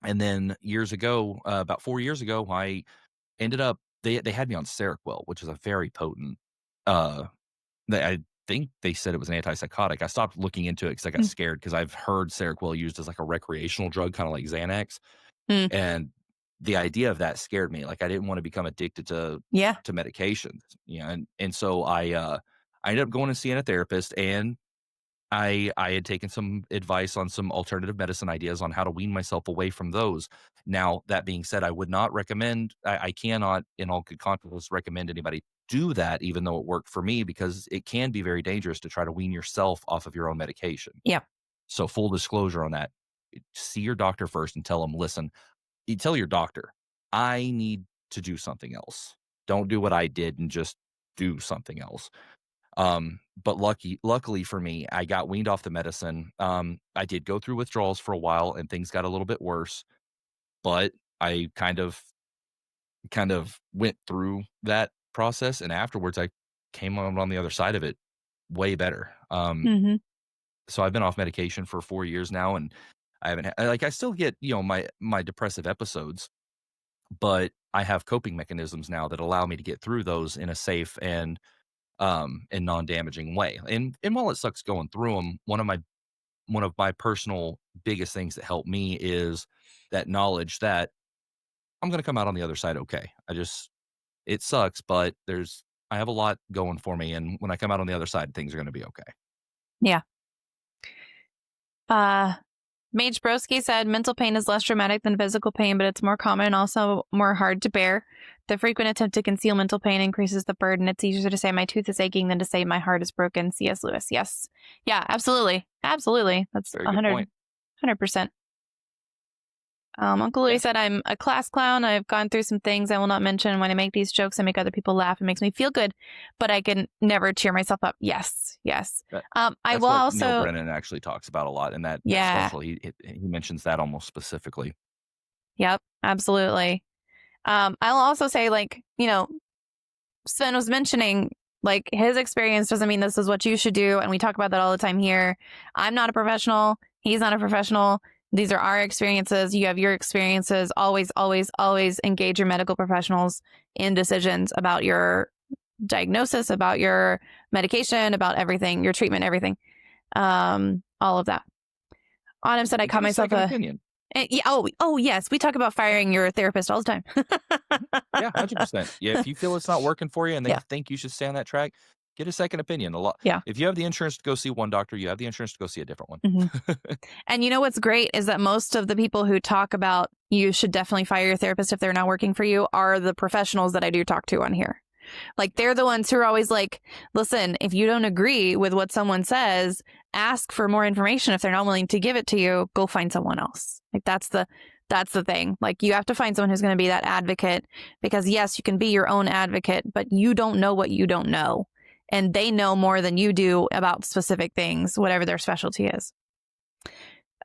And then years ago, about 4 years ago, I ended up they had me on Seroquel, which is a very potent, uh, I think they said it was an antipsychotic. I stopped looking into it because I got Mm. scared because I've heard Seroquel used as like a recreational drug, kinda like Xanax, Mm. and the idea of that scared me. Like, I didn't wanna become addicted Yeah. to medications, and so I ended up going and seeing a therapist, and I had taken some advice on some alternative medicine ideas on how to wean myself away from those. Now, that being said, I would not recommend I cannot in all good conscience recommend anybody do that even though it worked for me because it can be very dangerous to try to wean yourself off of your own medication. Yeah. So full disclosure on that, see your doctor first and tell them, "Listen," you tell your doctor, "I need to do something else. Don't do what I did and just do something else." But luckily for me, I got weaned off the medicine. I did go through withdrawals for a while and things got a little bit worse, but I kind of went through that process and afterwards I came out on the other side of it way better. Mhm. So I've been off medication for 4 years now and I haven't like I still get, my depressive episodes, but I have coping mechanisms now that allow me to get through those in a safe and non-damaging way. And while it sucks going through them, one of my personal biggest things that help me is that knowledge that I'm going to come out on the other side okay. It sucks, but I have a lot going for me. And when I come out on the other side, things are going to be okay. Yeah. Mage Broski said mental pain is less dramatic than physical pain, but it's more common and also more hard to bear. The frequent attempt to conceal mental pain increases the burden. It's easier to say my tooth is aching than to say my heart is broken. C.S. Lewis. Yes. Yeah, absolutely. Absolutely. That's Very good point. 100%. Uncle Louis said, I'm a class clown. I've gone through some things I will not mention. When I make these jokes, I make other people laugh. It makes me feel good, but I can never cheer myself up. Yes. I will what also. Neil Brennan actually talks about a lot in that special. He mentions that almost specifically. Yep, absolutely. I'll also say, Sven was mentioning, his experience doesn't mean this is what you should do. And we talk about that all the time here. I'm not a professional. He's not a professional. These are our experiences. You have your experiences. Always, always, always engage your medical professionals in decisions about your diagnosis, about your medication, about everything, your treatment, everything. All of that. Autumn said, I caught myself opinion. Yeah. Oh, yes. We talk about firing your therapist all the time. Yeah, 100%. Yeah, if you feel it's not working for you and they think you should stay on that track, get a second opinion. If you have the insurance to go see one doctor, you have the insurance to go see a different one. Mm-hmm. And you know what's great is that most of the people who talk about you should definitely fire your therapist if they're not working for you are the professionals that I do talk to on here. They're the ones who are always like, listen, if you don't agree with what someone says, ask for more information. If they're not willing to give it to you, go find someone else. That's the thing. You have to find someone who's going to be that advocate, because yes, you can be your own advocate, but you don't know what you don't know. And they know more than you do about specific things, whatever their specialty is.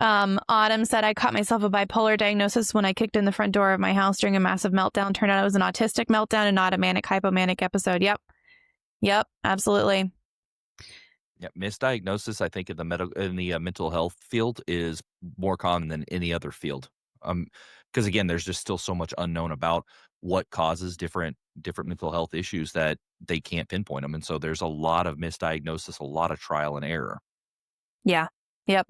Autumn said, I caught myself a bipolar diagnosis when I kicked in the front door of my house during a massive meltdown. Turned out it was an autistic meltdown and not a manic hypomanic episode. Yep, absolutely. Yeah, misdiagnosis, I think, in the mental health field is more common than any other field. Because again, there's just still so much unknown about what causes different mental health issues that they can't pinpoint them, and so there's a lot of misdiagnosis, a lot of trial and error. Yeah. Yep.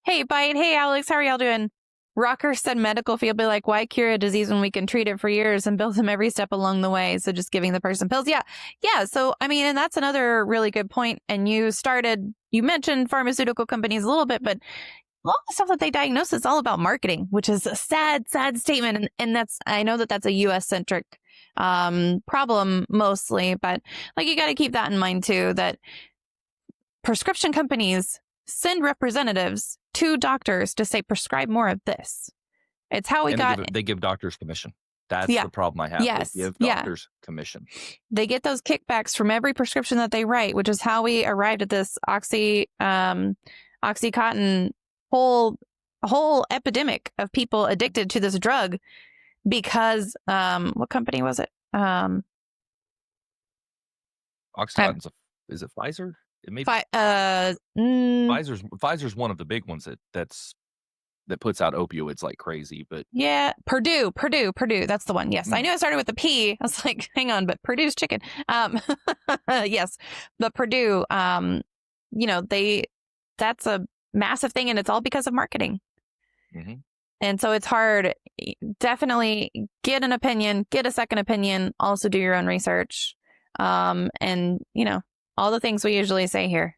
Hey, Bite. Hey, Alex. How are y'all doing? Rocker said medical field be like, why cure a disease when we can treat it for years and bill them every step along the way? So just giving the person pills. Yeah. So, and that's another really good point. And you mentioned pharmaceutical companies a little bit, but a lot of the stuff that they diagnose is all about marketing, which is a sad, sad statement. And I know that's a US centric problem mostly, but you got to keep that in mind too, that prescription companies send representatives to doctors to say, prescribe more of this. It's how they give doctors commission. That's the problem I have. Yes. They give doctors commission. They get those kickbacks from every prescription that they write, which is how we arrived at this Oxycontin whole epidemic of people addicted to this drug because what company was it? Oxycontin's is it Pfizer? It may be Pfizer's one of the big ones that puts out opioids like crazy, but yeah, Purdue. That's the one. Yes. I knew I started with a P. I was like, hang on, but Purdue's chicken. Yes. But Purdue, that's a massive thing, and it's all because of marketing. Mm-hmm. And so it's hard. Definitely get an opinion, get a second opinion, also do your own research. And all the things we usually say here,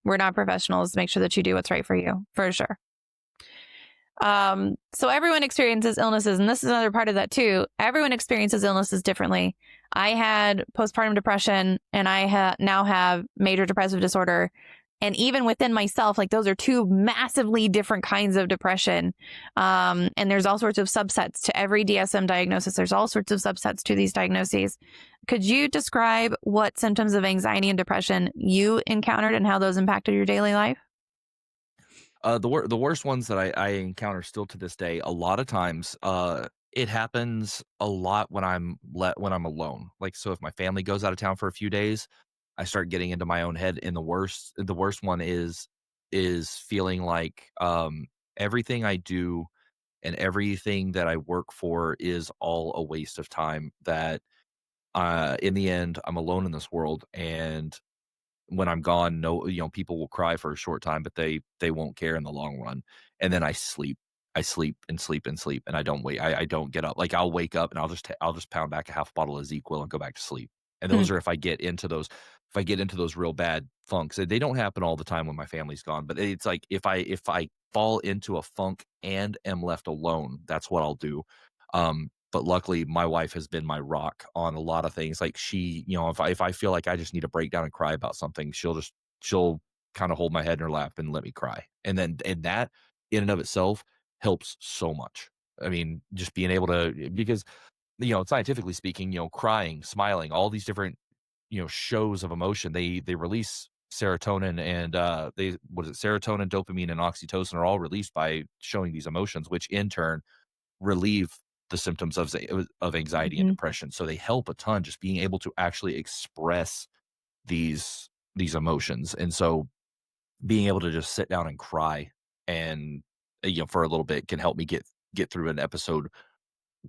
we're not professionals. Make sure that you do what's right for you, for sure. So everyone experiences illnesses, and this is another part of that too. Everyone experiences illnesses differently. I had postpartum depression, and I now have major depressive disorder. And even within myself, those are two massively different kinds of depression. And there's all sorts of subsets to every DSM diagnosis. There's all sorts of subsets to these diagnoses. Could you describe what symptoms of anxiety and depression you encountered and how those impacted your daily life? The worst ones that I encounter still to this day, a lot of times, it happens a lot when I'm alone. So if my family goes out of town for a few days, I start getting into my own head. And the worst one is feeling like everything I do and everything that I work for is all a waste of time. That in the end, I'm alone in this world, and when I'm gone, no, people will cry for a short time, but they won't care in the long run. And then I sleep. I sleep and sleep and sleep, and I don't wait. I don't get up. Like I'll wake up and I'll just pound back a half bottle of ZzzQuil and go back to sleep. And Hmm. those are if I get into those real bad funks. They don't happen all the time when my family's gone, but it's like if I fall into a funk and am left alone, that's what I'll do. But luckily my wife has been my rock on a lot of things. Like she, if I feel like I just need to break down and cry about something, she'll kind of hold my head in her lap and let me cry. And that in and of itself helps so much. I mean, just being able to, because scientifically speaking, crying, smiling, all these different shows of emotion, they release serotonin, and serotonin, dopamine, and oxytocin are all released by showing these emotions, which in turn relieve the symptoms of anxiety and Hmm. depression. So they help a ton, just being able to actually express these emotions. And so being able to just sit down and cry and for a little bit can help me get through an episode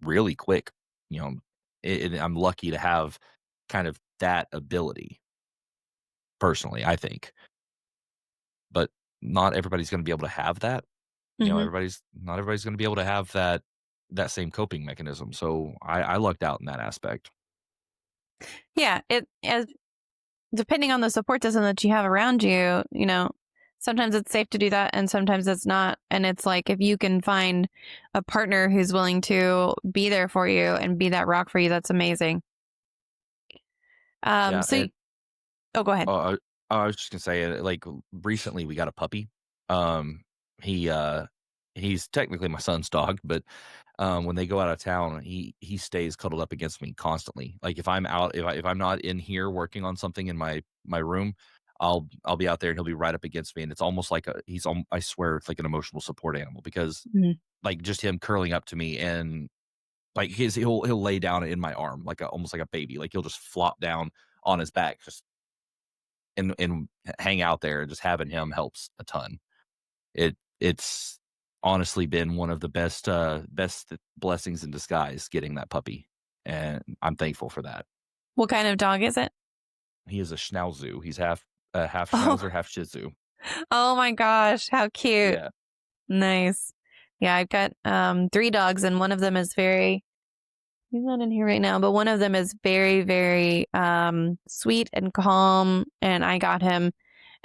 really quick. You know, and I'm lucky to have kind of that ability personally, I think. But not everybody's going to be able to have that. Hmm. Not everybody's going to be able to have that same coping mechanism. So I lucked out in that aspect. Yeah, it as depending on the support system that you have around you, sometimes it's safe to do that and sometimes it's not. And it's like if you can find a partner who's willing to be there for you and be that rock for you, that's amazing. Yeah, So and oh, go ahead. I was just gonna say, like recently we got a puppy. Um, he he's technically my son's dog, but when they go out of town, he stays cuddled up against me constantly. Like if I'm out, if I'm not in here working on something in my room, I'll be out there and he'll be right up against me, and it's almost like I swear it's like an emotional support animal, because Mhm. like just him curling up to me, and like he'll lay down in my arm like almost like a baby, like he'll just flop down on his back, just and hang out there. Just having him helps a ton. It's honestly been one of the best blessings in disguise getting that puppy, and I'm thankful for that. What kind of dog is it? He is a Schnauzer. He's half Oh, Schnauzer, half Shih Tzu. oh my gosh, how cute. Yeah, Nice. Yeah, I've got 3 dogs and one of them is very he's not in here right now, but one of them is very, very sweet and calm. And I got him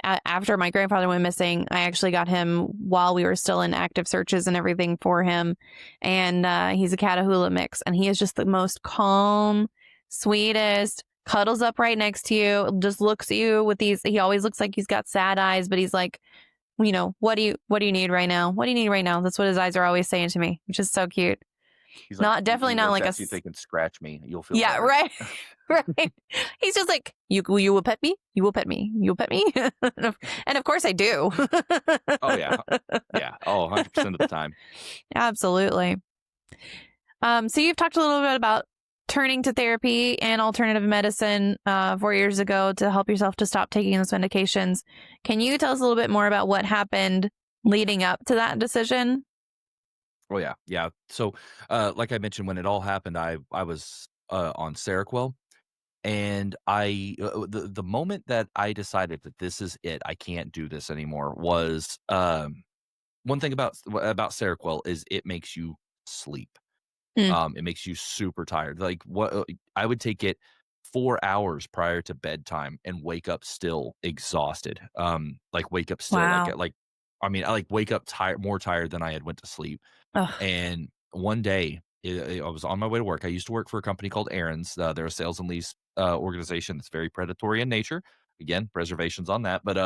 after my grandfather went missing. I actually got him while we were still in active searches and everything for him. And he's a Catahoula mix, and he is just the most calm, sweetest. Cuddles up right next to you, just looks at you with these. He always looks like he's got sad eyes, but he's like, what do you need right now? What do you need right now? That's what his eyes are always saying to me, which is so cute. he's like Not definitely he not looks like a at you thinking, "Scratch me, you'll feel yeah, better." right. Right. He's just like, you will pet me? You will pet me? You will pet me? And of course I do. Oh yeah, yeah. Oh, 100% of the time. Absolutely. So you've talked a little bit about turning to therapy and alternative medicine 4 years ago to help yourself to stop taking those medications. Can you tell us a little bit more about what happened leading up to that decision? Oh yeah, yeah. So, like I mentioned, when it all happened, I was on Seroquel. And the moment that I decided that this is it, I can't do this anymore, was one thing about Seroquel is it makes you sleep. Mm. It makes you super tired. Like I would take it 4 hours prior to bedtime and wake up still exhausted. Like wake up still Wow. I mean, I like wake up tired, more tired than I had went to sleep. Ugh. And one day, I was on my way to work. I used to work for a company called Aaron's. They're a sales and lease organization that's very predatory in nature. Again, reservations on that. But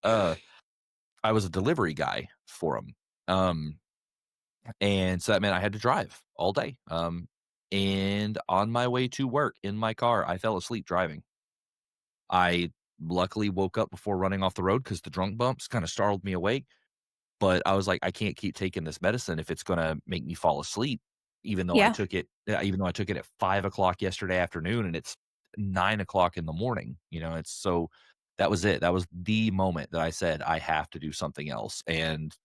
I was a delivery guy for them. And so that meant I had to drive all day. And on my way to work in my car, I fell asleep driving. I luckily woke up before running off the road because the drunk bumps kind of startled me awake. But I was like, I can't keep taking this medicine if it's gonna make me fall asleep, Yeah. even though I took it at 5 o'clock yesterday afternoon and it's 9 o'clock in the morning, it's so that was it. That was the moment that I said, I have to do something else. And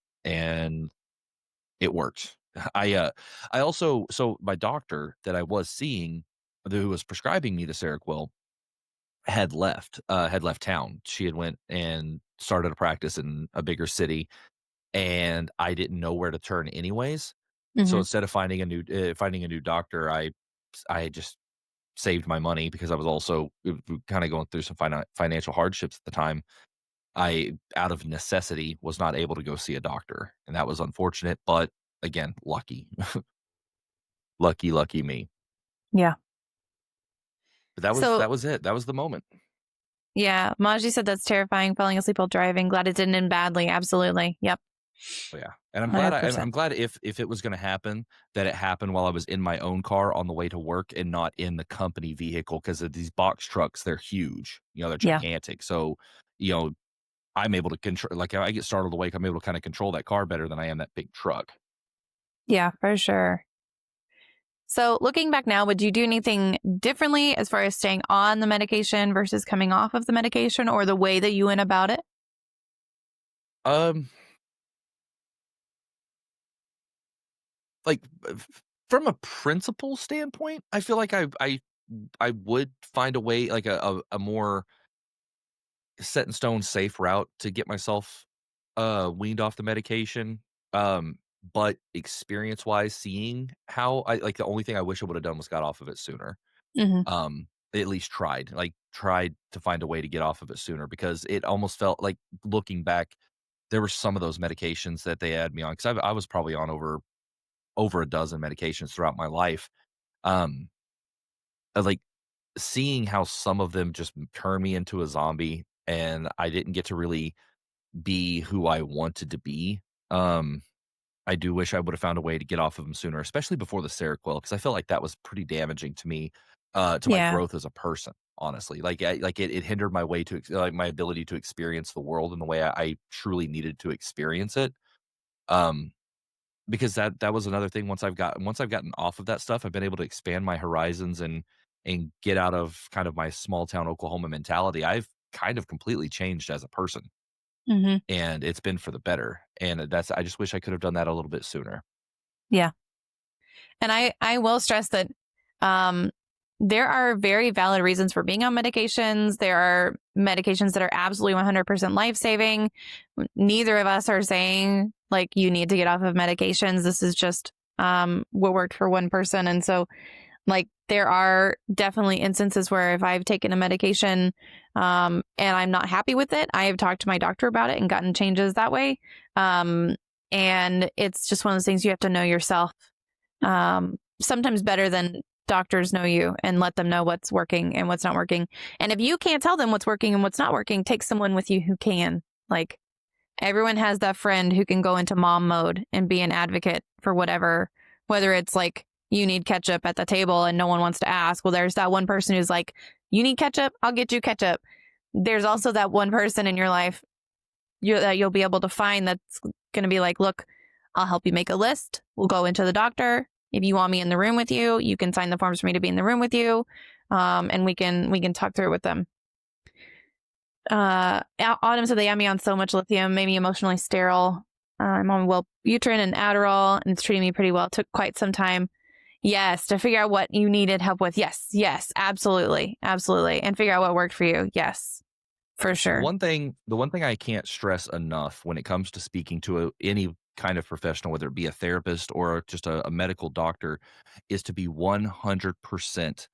it worked. I also, so my doctor that I was seeing, who was prescribing me the Seroquel, had left town. She had went and started a practice in a bigger city, and I didn't know where to turn anyways. So Hmm. instead of finding a new doctor, I just saved my money because I was also kind of going through some financial hardships at the time. I, out of necessity, was not able to go see a doctor, and that was unfortunate. But again, lucky, lucky me. Yeah. But that was So, that was it. That was the moment. yeah, Maji said that's terrifying. Falling asleep while driving. Glad it didn't end badly. Absolutely. Yep. Oh, yeah, and I'm glad 100%. I'm glad if it was gonna happen, that it happened while I was in my own car on the way to work and not in the company vehicle, because of these box trucks, they're huge, they're Yeah. gigantic, so, you know, I'm able to control, like, if I get startled awake, I'm able to kinda control that car better than I am that big truck. Yeah, for sure. So, looking back now, would you do anything differently as far as staying on the medication versus coming off of the medication, or the way that you went about it? Um, like, from a principle standpoint, I feel like I would find a way, like, a more set in stone safe route to get myself weaned off the medication. Um, but experience wise, seeing how I like, the only thing I wish I would have done was got off of it sooner. Hmm. At least tried to find a way to get off of it sooner, because it almost felt like, looking back, there were some of those medications that they had me on, because I was probably on over a dozen medications throughout my life. Um, like, seeing how some of them just turned me into a zombie, and I didn't get to really be who I wanted to be. Um, I do wish I would have found a way to get off of them sooner, especially before the Seroquel, because I felt like that was pretty damaging to me, to my Yeah. growth as a person. Honestly, it hindered my way to my ability to experience the world in the way I truly needed to experience it. Um, because that was another thing. Once I've gotten off of that stuff, I've been able to expand my horizons and get out of kind of my small town Oklahoma mentality. I've kind of completely changed as a person, Hmm. and it's been for the better. And I just wish I could have done that a little bit sooner. Yeah. And I will stress that um, there are very valid reasons for being on medications. There are medications that are absolutely 100% life saving. Neither of us are saying like you need to get off of medications. This is just what worked for one person. And so, like, there are definitely instances where if I've taken a medication and I'm not happy with it, I have talked to my doctor about it and gotten changes that way. Um, and it's just one of those things you have to know yourself, sometimes better than doctors know you, and let them know what's working and what's not working. And if you can't tell them what's working and what's not working, take someone with you who can. Like, everyone has that friend who can go into mom mode and be an advocate for whatever, whether it's like you need ketchup at the table and no one wants to ask. Well, there's that one person who's like, you need ketchup? I'll get you ketchup. There's also that one person in your life that you'll be able to find that's going to be like, look, I'll help you make a list. We'll go into the doctor. If you want me in the room with you, you can sign the forms for me to be in the room with you. And we can talk through it with them. Autumn said they had me on so much lithium, made me emotionally sterile. I'm on Wellbutrin and Adderall, and it's treating me pretty well. It took quite some time. Yes, to figure out what you needed help with. Yes, absolutely. And figure out what worked for you. Yes, for sure. The one thing I can't stress enough when it comes to speaking to any kind of professional, whether it be a therapist or just a medical doctor, is to be 100%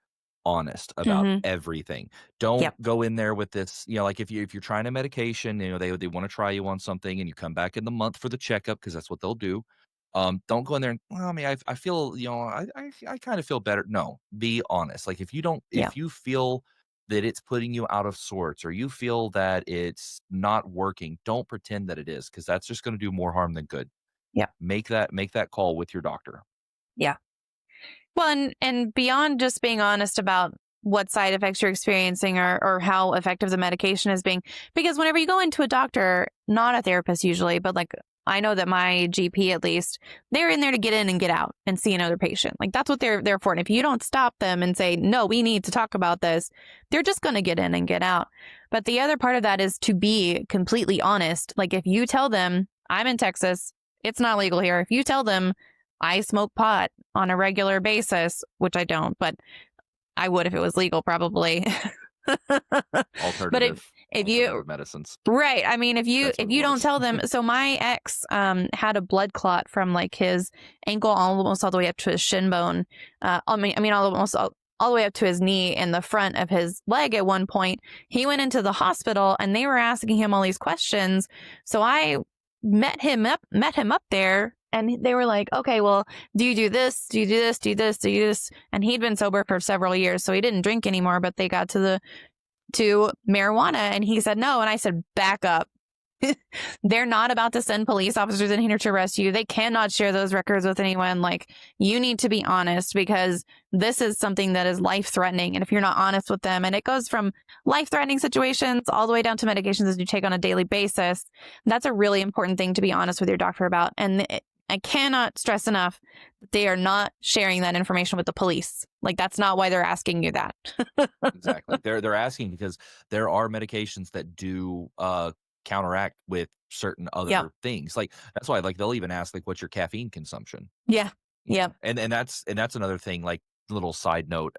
honest about Hmm. everything. Don't Yep. go in there with this, like, if you're trying a medication, they want to try you on something, and you come back in the month for the checkup, because that's what they'll do. Don't go in there and, well, I mean, I feel, I kind of feel better. No, be honest. Like, Yeah. if you feel that it's putting you out of sorts, or you feel that it's not working, don't pretend that it is, because that's just going to do more harm than good. Yeah. Make that call with your doctor. Yeah. Well, and beyond just being honest about what side effects you're experiencing, or how effective the medication is being, because whenever you go into a doctor, not a therapist usually, but like, I know that my GP, at least, they're in there to get in and get out and see another patient. Like, that's what they're there for. And if you don't stop them and say, no, we need to talk about this, they're just going to get in and get out. But the other part of that is to be completely honest. Like, if you tell them, I'm in Texas, it's not legal here. If you tell them I smoke pot on a regular basis, which I don't, but I would if it was legal, probably. But if you medicines, right, I mean, if you don't tell them, so my ex had a blood clot from like his ankle almost all the way up to his shin bone. Almost all the way up to his knee and the front of his leg at one point. He went into the hospital and they were asking him all these questions. So I met him up there, and they were like, okay, well, do you do this? Do you do this? Do you do this? Do you do this? And he'd been sober for several years, so he didn't drink anymore, but they got to marijuana and he said no. And I said, back up. They're not about to send police officers in here to arrest you. They cannot share those records with anyone. Like, you need to be honest, because this is something that is life-threatening. And if you're not honest with them, and it goes from life-threatening situations all the way down to medications that you take on a daily basis, that's a really important thing to be honest with your doctor about. And I cannot stress enough that they are not sharing that information with the police. Like, that's not why they're asking you that. Exactly. They're asking because there are medications that do counteract with certain other things. Like, that's why, like, they'll even ask, like, what's your caffeine consumption? Yeah. And that's another thing, like, little side note.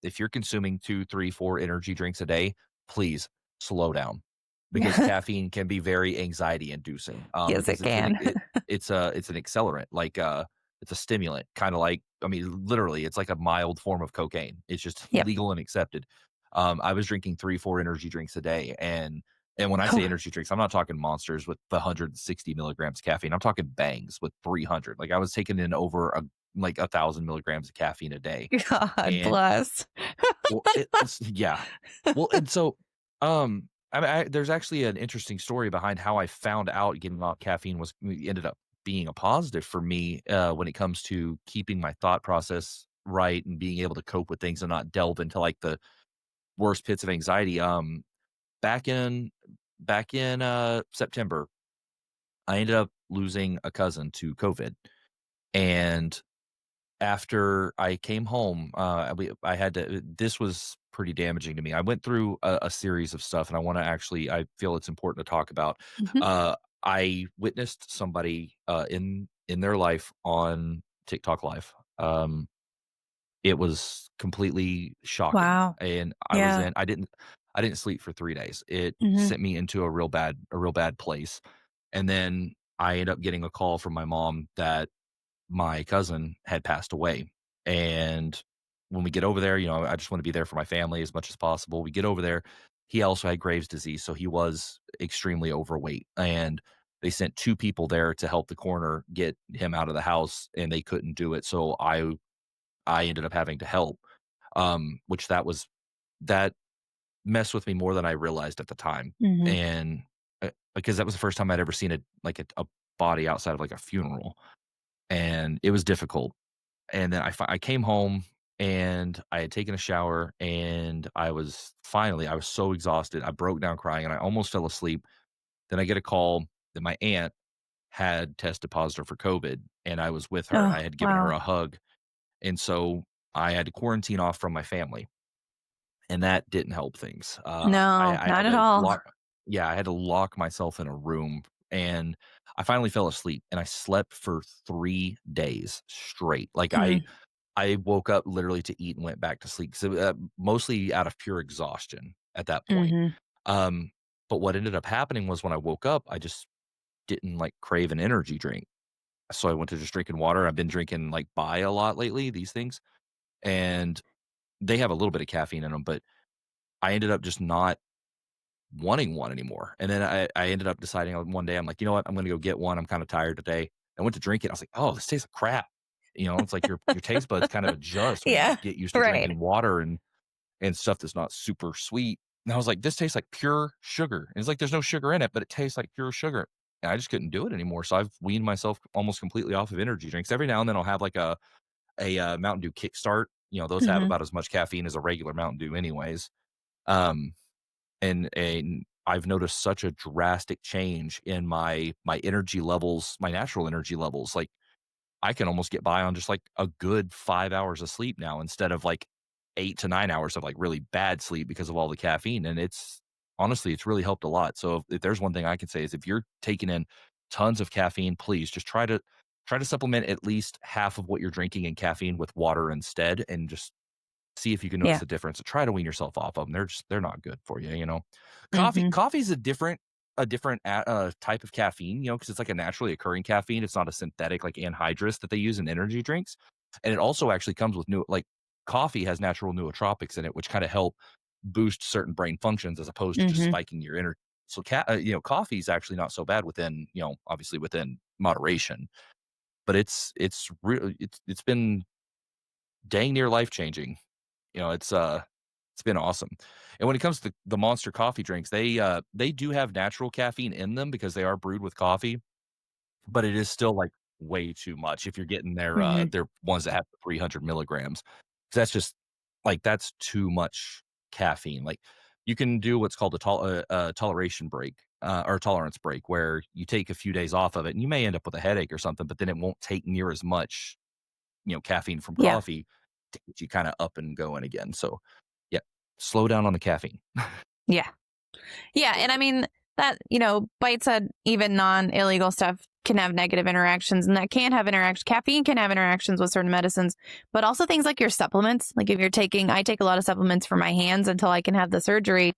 If you're consuming 2, 3, 4 energy drinks a day, please slow down, because caffeine can be very anxiety inducing. Yes, it can. It's an accelerant, like it's a stimulant, kind of like, I mean, literally, it's like a mild form of cocaine. It's just legal and accepted. I was drinking 3, 4 energy drinks a day, and when I say energy drinks, I'm not talking monsters with 160 milligrams of caffeine. I'm talking bangs with 300. Like, I was taking in over 1,000 milligrams of caffeine a day. God bless. Well, yeah. Well, and so, there's actually an interesting story behind how I found out getting off caffeine ended up being a positive for me when it comes to keeping my thought process right and being able to cope with things and not delve into like the worst pits of anxiety. Back in September, I ended up losing a cousin to COVID, and after I came home, I had to. This was pretty damaging to me. I went through a series of stuff, and I feel it's important to talk about. I witnessed somebody in their life on TikTok Live. It was completely shocking. Wow. And I didn't sleep for 3 days. It sent me into a real bad place. And then I ended up getting a call from my mom that my cousin had passed away. And when we get over there, I just want to be there for my family as much as possible. We get over there. He also had Graves' disease, so he was extremely overweight. And they sent 2 people there to help the coroner get him out of the house, and they couldn't do it. So I ended up having to help, which that messed with me more than I realized at the time. And because that was the first time I'd ever seen a body outside of like a funeral, and it was difficult. And then I came home and I had taken a shower, and I was so exhausted. I broke down crying and I almost fell asleep. Then I get a call that my aunt had tested positive for COVID, and I was with her. I had given her a hug. And so I had to quarantine off from my family, and that didn't help things. No, not at all. I had to lock myself in a room, and I finally fell asleep, and I slept for 3 days straight. Like, I woke up literally to eat and went back to sleep. So mostly out of pure exhaustion at that point. But what ended up happening was when I woke up, I just didn't like crave an energy drink. So I went to just drinking water. I've been drinking like Bai a lot lately, these things. And they have a little bit of caffeine in them, but I ended up just not wanting one anymore. And then I ended up deciding one day, I'm like, you know what? I'm going to go get one. I'm kind of tired today. I went to drink it. I was like, oh, this tastes like crap. It's like your taste buds kind of adjust when you get used to drinking water and stuff that's not super sweet. And I was like, this tastes like pure sugar. And it's like, there's no sugar in it, but it tastes like pure sugar. And I just couldn't do it anymore. So I've weaned myself almost completely off of energy drinks. Every now and then I'll have like a Mountain Dew Kickstart. Those have about as much caffeine as a regular Mountain Dew anyways. And I've noticed such a drastic change in my energy levels, my natural energy levels. Like, I can almost get by on just like a good 5 hours of sleep now, instead of like 8 to 9 hours of like really bad sleep because of all the caffeine. And honestly, it's really helped a lot. So if there's one thing I can say is, if you're taking in tons of caffeine, please just try to supplement at least half of what you're drinking in caffeine with water instead, and just See if you can notice a difference. Try to wean yourself off of them. They're not good for you, you know. Coffee's a different type of caffeine, you know, because it's like a naturally occurring caffeine. It's not a synthetic like anhydrous that they use in energy drinks. And it also actually comes with coffee has natural nootropics in it, which kind of help boost certain brain functions as opposed to just spiking your energy. So, coffee is actually not so bad within, you know, obviously within moderation, but it's been dang near life changing. You know, it's been awesome. And when it comes to the Monster coffee drinks, they do have natural caffeine in them because they are brewed with coffee, but it is still like way too much if you're getting their ones that have 300 milligrams. 'Cause that's just that's too much caffeine. Like you can do what's called a toleration break or tolerance break, where you take a few days off of it, and you may end up with a headache or something, but then it won't take near as much, you know, caffeine from coffee to get you kind of up and going again. So, yeah, slow down on the caffeine. Yeah. Yeah. And I mean, that, you know, Bite said even non-illegal stuff can have negative interactions, and that can have caffeine can have interactions with certain medicines, but also things like your supplements. Like if I take a lot of supplements for my hands until I can have the surgery,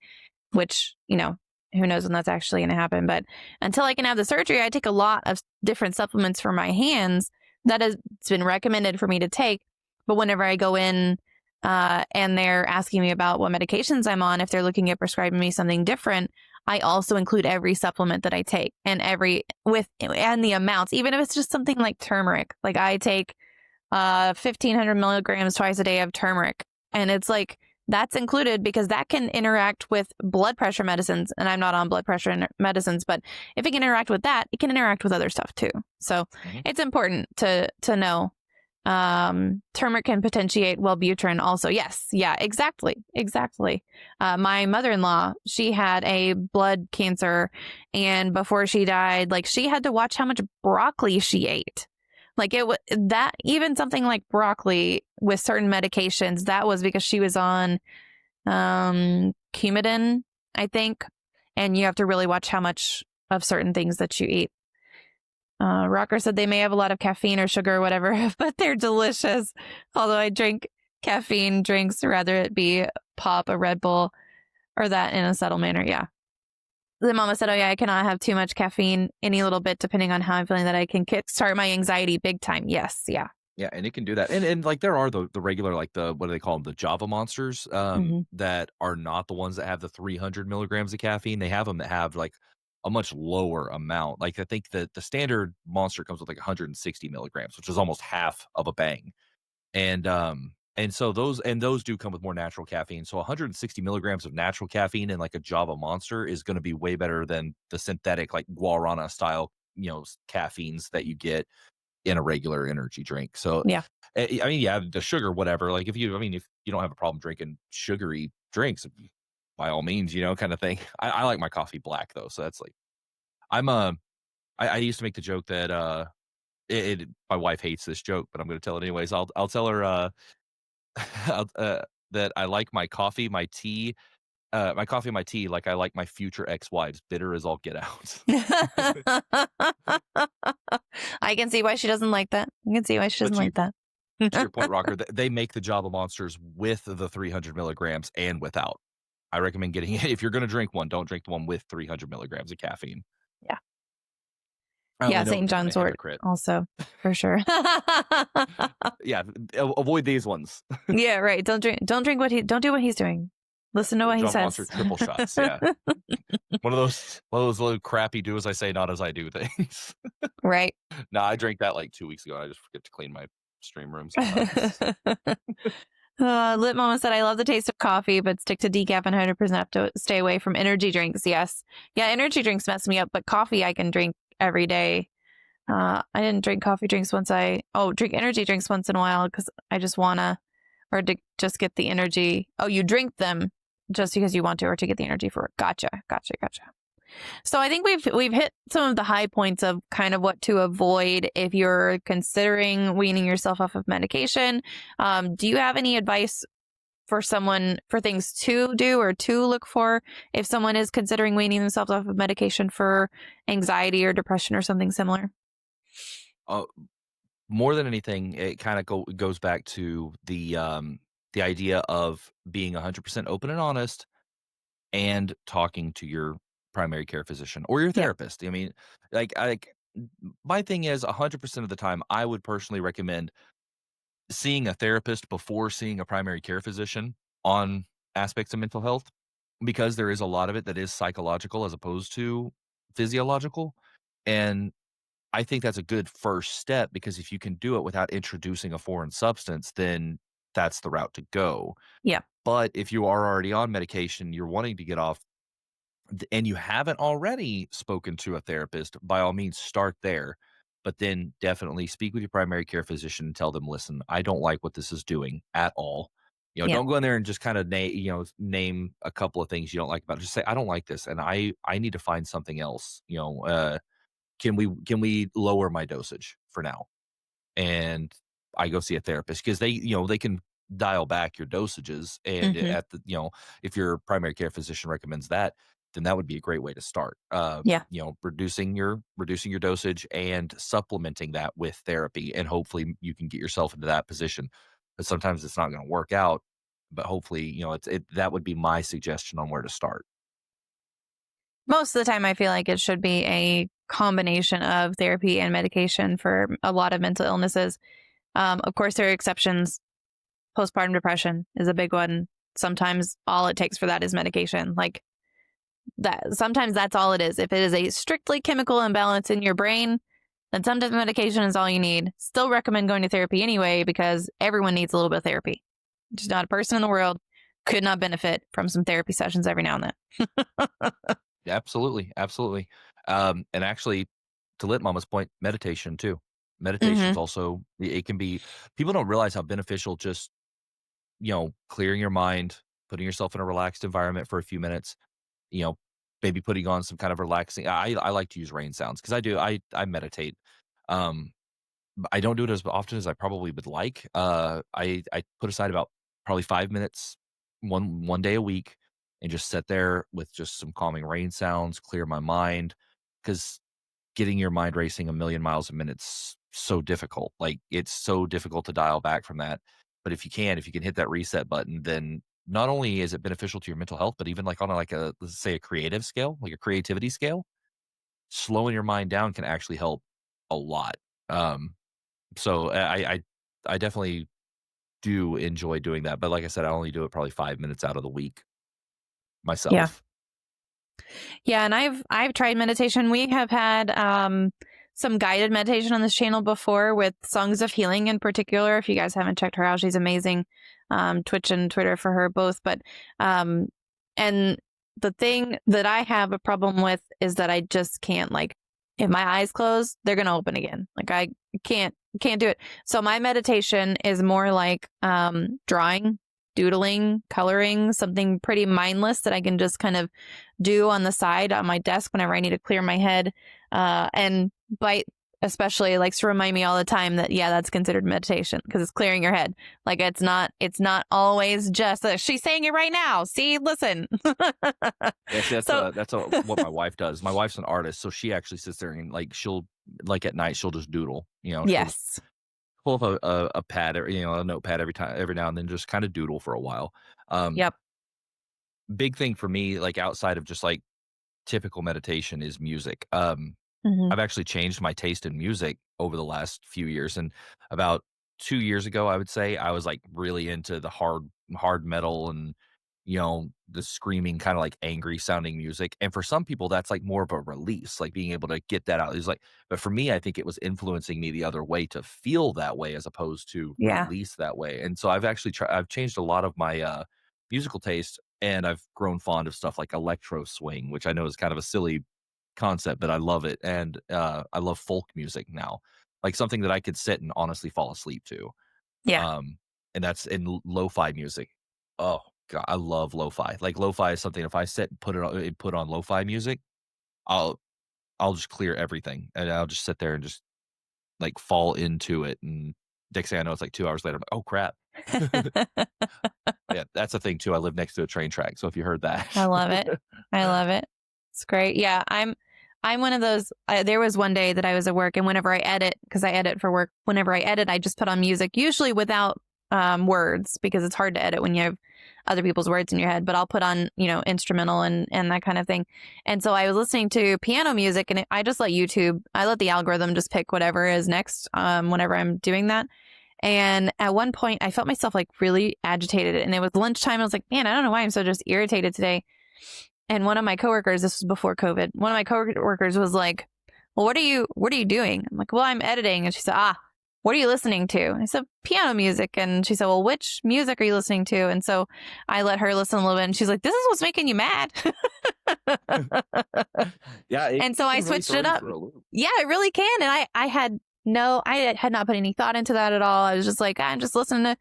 which, you know, who knows when that's actually going to happen. But until I can have the surgery, I take a lot of different supplements for my hands that has been recommended for me to take. But whenever I go in and they're asking me about what medications I'm on, if they're looking at prescribing me something different, I also include every supplement that I take and the amounts, even if it's just something like turmeric. Like I take 1,500 milligrams twice a day of turmeric, and it's like that's included because that can interact with blood pressure medicines, and I'm not on blood pressure medicines, but if it can interact with that, it can interact with other stuff too. So it's important to know. Turmeric can potentiate Wellbutrin also. Yes. Yeah, exactly. My mother-in-law, she had a blood cancer, and before she died, like she had to watch how much broccoli she ate. Like even something like broccoli with certain medications, that was because she was on, Coumadin, I think. And you have to really watch how much of certain things that you eat. Rocker said they may have a lot of caffeine or sugar or whatever, but they're delicious. Although I drink caffeine drinks, rather it be pop, a Red Bull, or that in a subtle manner. Yeah. The mama said, oh yeah, I cannot have too much caffeine, any little bit, depending on how I'm feeling, that I can kickstart my anxiety big time. Yes. Yeah. Yeah, and it can do that. And like there are the regular, like what do they call them? The Java monsters that are not the ones that have the 300 milligrams of caffeine. They have them that have like a much lower amount. Like I think that the standard monster comes with like 160 milligrams, which is almost half of a bang. And so those do come with more natural caffeine. So 160 milligrams of natural caffeine in like a Java monster is going to be way better than the synthetic like guarana style, you know, caffeines that you get in a regular energy drink. So yeah, I mean, yeah, the sugar, whatever. Like if you don't have a problem drinking sugary drinks, by all means, you know, kind of thing. I like my coffee black though, so that's like I used to make the joke that my wife hates this joke, but I'm going to tell it anyways. I'll tell her that I like my coffee, my tea, like I like my future ex-wives, bitter as all get out. I can see why she doesn't like that. To your point, Rocker, they make the Java monsters with the 300 milligrams and without. I recommend getting it. If you're going to drink one, don't drink the one with 300 milligrams of caffeine. Yeah. Yeah, St. John's wort also, for sure. Yeah, avoid these ones. Yeah, right. Don't do what he's doing. Listen to what he says. Monster triple shots, yeah. one of those little crappy do as I say, not as I do things. Right. No, I drank that like 2 weeks ago. I just forget to clean my stream rooms. Lit Mama said, I love the taste of coffee, but stick to decaf and 100% have to stay away from energy drinks. Yes. Yeah, energy drinks mess me up, but coffee I can drink every day. I didn't drink coffee drinks drink energy drinks once in a while because I just to just get the energy. Oh, you drink them just because you want to, or to get the energy for it. Gotcha. So I think we've hit some of the high points of kind of what to avoid if you're considering weaning yourself off of medication. Do you have any advice for things to do or to look for if someone is considering weaning themselves off of medication for anxiety or depression or something similar? More than anything, it kind of goes back to the the idea of being 100% open and honest and talking to your primary care physician or your Yeah. therapist. I mean, my thing is 100% of the time, I would personally recommend seeing a therapist before seeing a primary care physician on aspects of mental health, because there is a lot of it that is psychological as opposed to physiological. And I think that's a good first step, because if you can do it without introducing a foreign substance, then that's the route to go. Yeah. But if you are already on medication, you're wanting to get off, and you haven't already spoken to a therapist, by all means start there. But then definitely speak with your primary care physician and tell them, listen, I don't like what this is doing at all. Yeah. Don't go in there and just kind of name a couple of things you don't like about it. Just say, I don't like this, and I need to find something else. Can we lower my dosage for now? And I go see a therapist, because they can dial back your dosages. And if your primary care physician recommends that, then that would be a great way to start. Yeah. Reducing your dosage and supplementing that with therapy, and hopefully you can get yourself into that position. But sometimes it's not going to work out, but hopefully, that would be my suggestion on where to start. Most of the time, I feel like it should be a combination of therapy and medication for a lot of mental illnesses. Of course, there are exceptions. Postpartum depression is a big one. Sometimes all it takes for that is medication. Like that. Sometimes that's all it is. If it is a strictly chemical imbalance in your brain, then sometimes medication is all you need. Still recommend going to therapy anyway, because everyone needs a little bit of therapy. Just not a person in the world could not benefit from some therapy sessions every now and then. Absolutely. Absolutely. And actually, to Lit Mama's point, meditation too. Meditation's also, it can be, people don't realize how beneficial just, clearing your mind, putting yourself in a relaxed environment for a few minutes, maybe putting on some kind of relaxing. I like to use rain sounds, because I meditate. But I don't do it as often as I probably would like. I put aside about probably 5 minutes one day a week, and just sit there with just some calming rain sounds, clear my mind, because getting your mind racing a million miles a minute's so difficult. Like, it's so difficult to dial back from that. But if you can hit that reset button, then not only is it beneficial to your mental health, but even like on let's say a creative scale, like a creativity scale, slowing your mind down can actually help a lot. So I definitely do enjoy doing that. But like I said, I only do it probably 5 minutes out of the week myself. Yeah, and I've tried meditation. We have had some guided meditation on this channel before, with Songs of Healing in particular. If you guys haven't checked her out, she's amazing. Twitch and Twitter for her both. But and the thing that I have a problem with is that I just can't, like, if my eyes close, they're gonna open again. Like, I can't do it. So my meditation is more like drawing, doodling, coloring, something pretty mindless that I can just kind of do on the side on my desk whenever I need to clear my head. And Bite especially likes to remind me all the time that, yeah, that's considered meditation, because it's clearing your head. Like, it's not always just she's saying it right now. See, listen. Yes, that's what my wife does. My wife's an artist, so she actually sits there and she'll at night she'll just doodle. Yes. Pull up a pad, or a notepad every now and then, just kind of doodle for a while. Yep. Big thing for me, like outside of just like typical meditation, is music. I've actually changed my taste in music over the last few years, and about 2 years ago, I would say, I was like really into the hard metal and the screaming, kind of like angry sounding music. And for some people, that's like more of a release, like being able to get that out. But for me, I think it was influencing me the other way, to feel that way as opposed to release that way. And so I've actually I've changed a lot of my musical taste, and I've grown fond of stuff like electro swing, which I know is kind of a silly concept, but I love it. And I love folk music now, like something that I could sit and honestly fall asleep to. Yeah. And that's in lo-fi music. Oh God, I love lo-fi. Like, lo-fi is something, if I sit and put on lo-fi music, I'll just clear everything, and I'll just sit there and just like fall into it. And next thing I know, it's like 2 hours later, I'm like, oh crap. Yeah, that's a thing too. I live next to a train track, so if you heard that. I love it. It's great. Yeah, I'm one of those. There was one day that I was at work, and whenever I edit, because I edit for work, whenever I edit, I just put on music, usually without words because it's hard to edit when you have other people's words in your head, but I'll put on, instrumental and that kind of thing. And so I was listening to piano music and I just let the algorithm just pick whatever is next whenever I'm doing that. And at one point I felt myself like really agitated and it was lunchtime. I was like, man, I don't know why I'm so just irritated today. And one of my coworkers, this was before COVID, one of my coworkers was like, well, what are you doing? I'm like, well, I'm editing. And she said, what are you listening to? I said, piano music. And she said, well, which music are you listening to? And so I let her listen a little bit. And she's like, this is what's making you mad. Yeah. And so I switched it up. Yeah, it really can. And I had not put any thought into that at all. I was just like, I'm just listening to,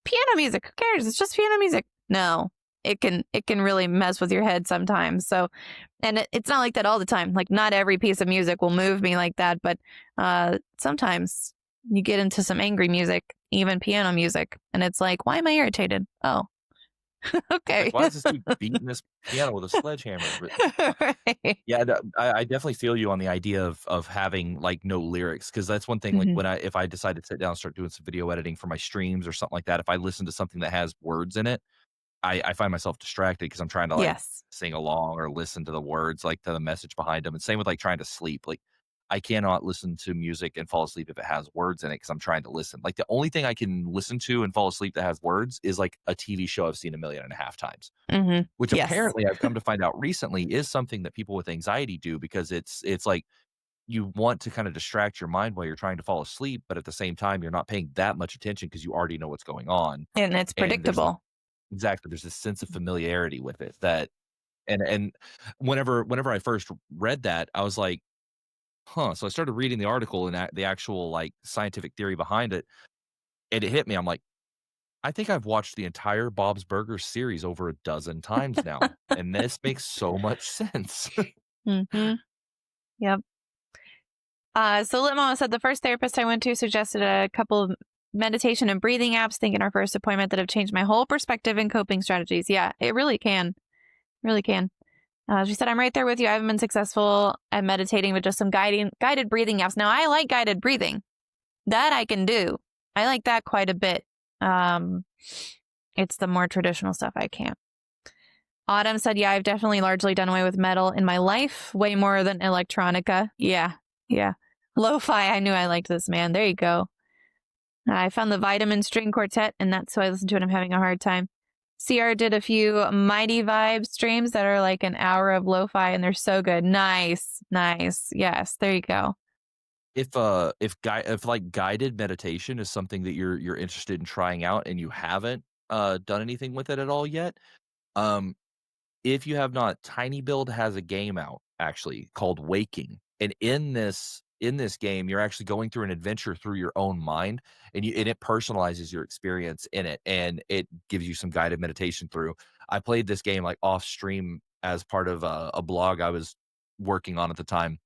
piano music. Who cares? It's just piano music. No, it can really mess with your head sometimes. So, and it's not like that all the time. Like not every piece of music will move me like that. But sometimes you get into some angry music, even piano music, and it's like, why am I irritated? Oh, okay. Like, why is this dude beating this piano with a sledgehammer? Right. Yeah, I definitely feel you on the idea of having like no lyrics, because that's one thing. Mm-hmm. Like if I decide to sit down and start doing some video editing for my streams or something like that, if I listen to something that has words in it, I find myself distracted because I'm trying to like sing along or listen to the words, like to the message behind them. And same with like trying to sleep. Like I cannot listen to music and fall asleep if it has words in it because I'm trying to listen. Like the only thing I can listen to and fall asleep that has words is like a TV show I've seen 1.5 million times, which apparently I've come to find out recently is something that people with anxiety do, because it's like you want to kind of distract your mind while you're trying to fall asleep, but at the same time, you're not paying that much attention because you already know what's going on. And it's predictable. Exactly. There's this sense of familiarity with it that, and whenever I first read that, I was like, huh. So I started reading the article and the actual like scientific theory behind it. And it hit me. I'm like, I think I've watched the entire Bob's Burgers series over 12 times now. And this makes so much sense. Mm-hmm. Yep. So Lit Mama said the first therapist I went to suggested a couple of meditation and breathing apps, thinking our first appointment, that have changed my whole perspective and coping strategies. Yeah, it really can. Really can. She said, I'm right there with you. I haven't been successful at meditating with just some guided breathing apps. Now, I like guided breathing. That I can do. I like that quite a bit. It's the more traditional stuff I can't. Autumn said, yeah, I've definitely largely done away with metal in my life. Way more than electronica. Yeah. Lo-fi, I knew I liked this, man. There you go. I found the Vitamin String Quartet, and that's who I listen to when I'm having a hard time. CR did a few Mighty Vibe streams that are like an hour of lo-fi, and they're so good. Nice. Yes, there you go. If like guided meditation is something that you're interested in trying out and you haven't done anything with it at all yet, if you have not, Tiny Build has a game out actually called Waking, and in this game, you're actually going through an adventure through your own mind, and it personalizes your experience in it, and it gives you some guided meditation through. I played this game like off stream as part of a blog I was working on at the time,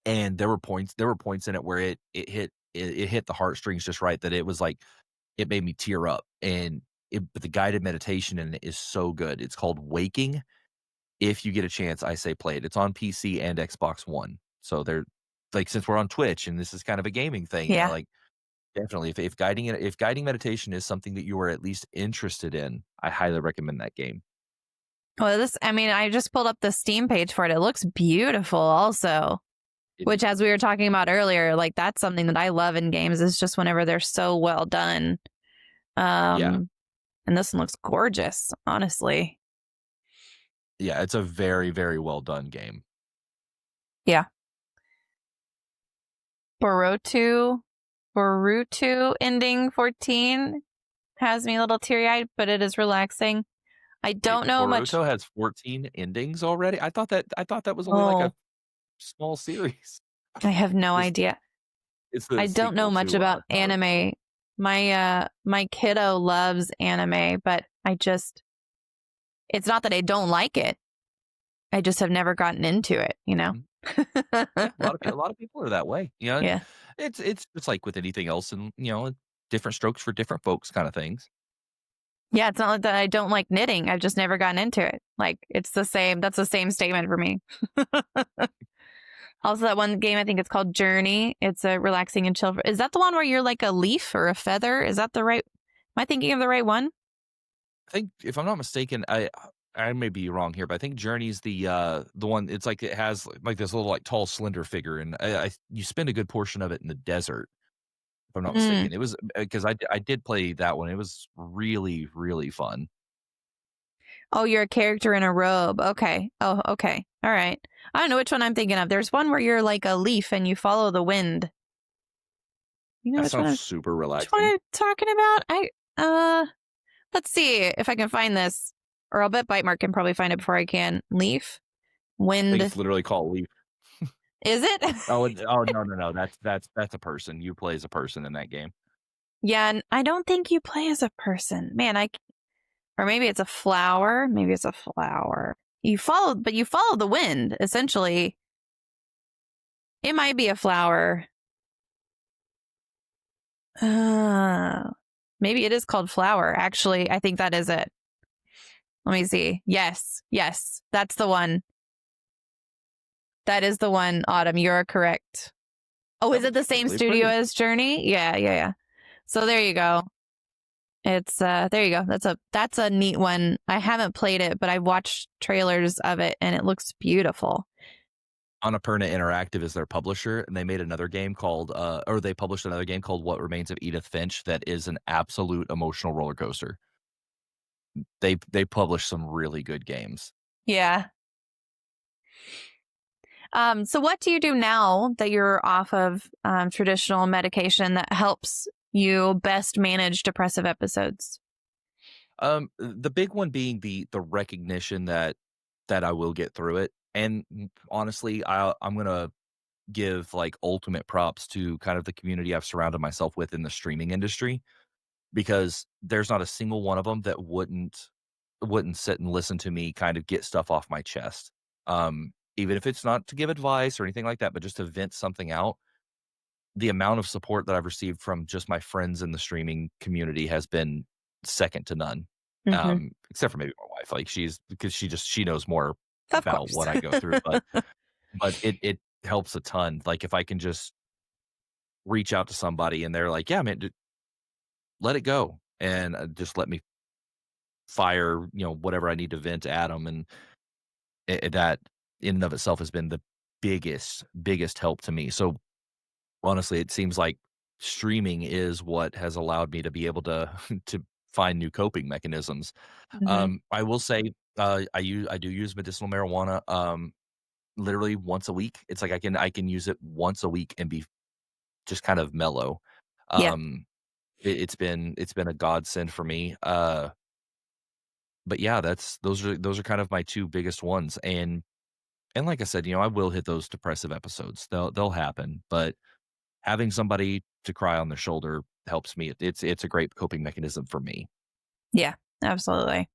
and there were points in it where it hit the heartstrings just right, that it was like it made me tear up, but the guided meditation in it is so good. It's called Waking. If you get a chance, I say play it. It's on PC and Xbox One, so they're like, since we're on Twitch and this is kind of a gaming thing, like definitely if guiding meditation is something that you are at least interested in, I highly recommend that game. Well, I just pulled up the Steam page for it. It looks beautiful also, which, as we were talking about earlier, like that's something that I love in games, is just whenever they're so well done. And this one looks gorgeous, honestly. Yeah, it's a very, very well done game. Yeah. Boruto ending 14 has me a little teary-eyed, but it is relaxing. I don't know much. Boruto has 14 endings already? I thought that was only like a small series. I have no idea. I don't know much about anime. My kiddo loves anime, but it's not that I don't like it. I just have never gotten into it, a lot of people are that way. Yeah. It's like with anything else, and different strokes for different folks kind of things. Yeah, it's not like that I don't like knitting. I've just never gotten into it. Like, it's the same. That's the same statement for me. Also, that one game, I think it's called Journey. It's a relaxing and chill. Is that the one where you're like a leaf or a feather? Is that the right? I thinking of the right one? I think if I'm not mistaken, I may be wrong here, but I think Journey's the one. It's like it has like this little like tall, slender figure, and you spend a good portion of it in the desert. If I'm not Mm. mistaken, it was because I did play that one. It was really really fun. Oh, you're a character in a robe. Okay. Oh, okay. All right. I don't know which one I'm thinking of. There's one where you're like a leaf and you follow the wind. You know That which one sounds I'm, super which one relaxing. I'm talking about? Let's see if I can find this. Or I'll bet Bite Mark can probably find it before I can. Leaf, I think it's wind. literally called Leaf. Is it? Oh no. That's a person. You play as a person in that game. Yeah, and I don't think you play as a person. Man, or maybe it's a flower. Maybe it's a flower. You follow the wind, essentially. It might be a flower. Maybe it is called flower. Actually, I think that is it. Let me see. Yes, that's the one. That is the one, Autumn. You're correct. Oh, is it the same Really studio pretty. as Journey? Yeah. So there you go. It's there you go. That's a neat one. I haven't played it, but I watched trailers of it and it looks beautiful. Annapurna Interactive is their publisher, and they made another game called or they published another game called What Remains of Edith Finch that is an absolute emotional roller coaster. They publish some really good games. Yeah. So what do you do now that you're off of traditional medication that helps you best manage depressive episodes? The big one being the recognition that I will get through it, and honestly, I'm gonna give like ultimate props to kind of the community I've surrounded myself with in the streaming industry because there's not a single one of them that wouldn't sit and listen to me kind of get stuff off my chest. Even if it's not to give advice or anything like that, but just to vent something out. The amount of support that I've received from just my friends in the streaming community has been second to none. Mm-hmm. Except for maybe my wife. Like because she knows more Of about course. what I go through, but it helps a ton. Like if I can just reach out to somebody and they're like, "Yeah, man, let it go," and just let me fire, whatever I need to vent at them, and that in and of itself has been the biggest help to me. So honestly, it seems like streaming is what has allowed me to be able to to find new coping mechanisms. Mm-hmm. I will say, I do use medicinal marijuana, literally once a week. It's like I can use it once a week and be just kind of mellow. Yeah. It's been a godsend for me. But yeah, those are kind of my two biggest ones. And like I said, I will hit those depressive episodes. They'll happen, but having somebody to cry on their shoulder helps me. It's a great coping mechanism for me. Yeah, absolutely.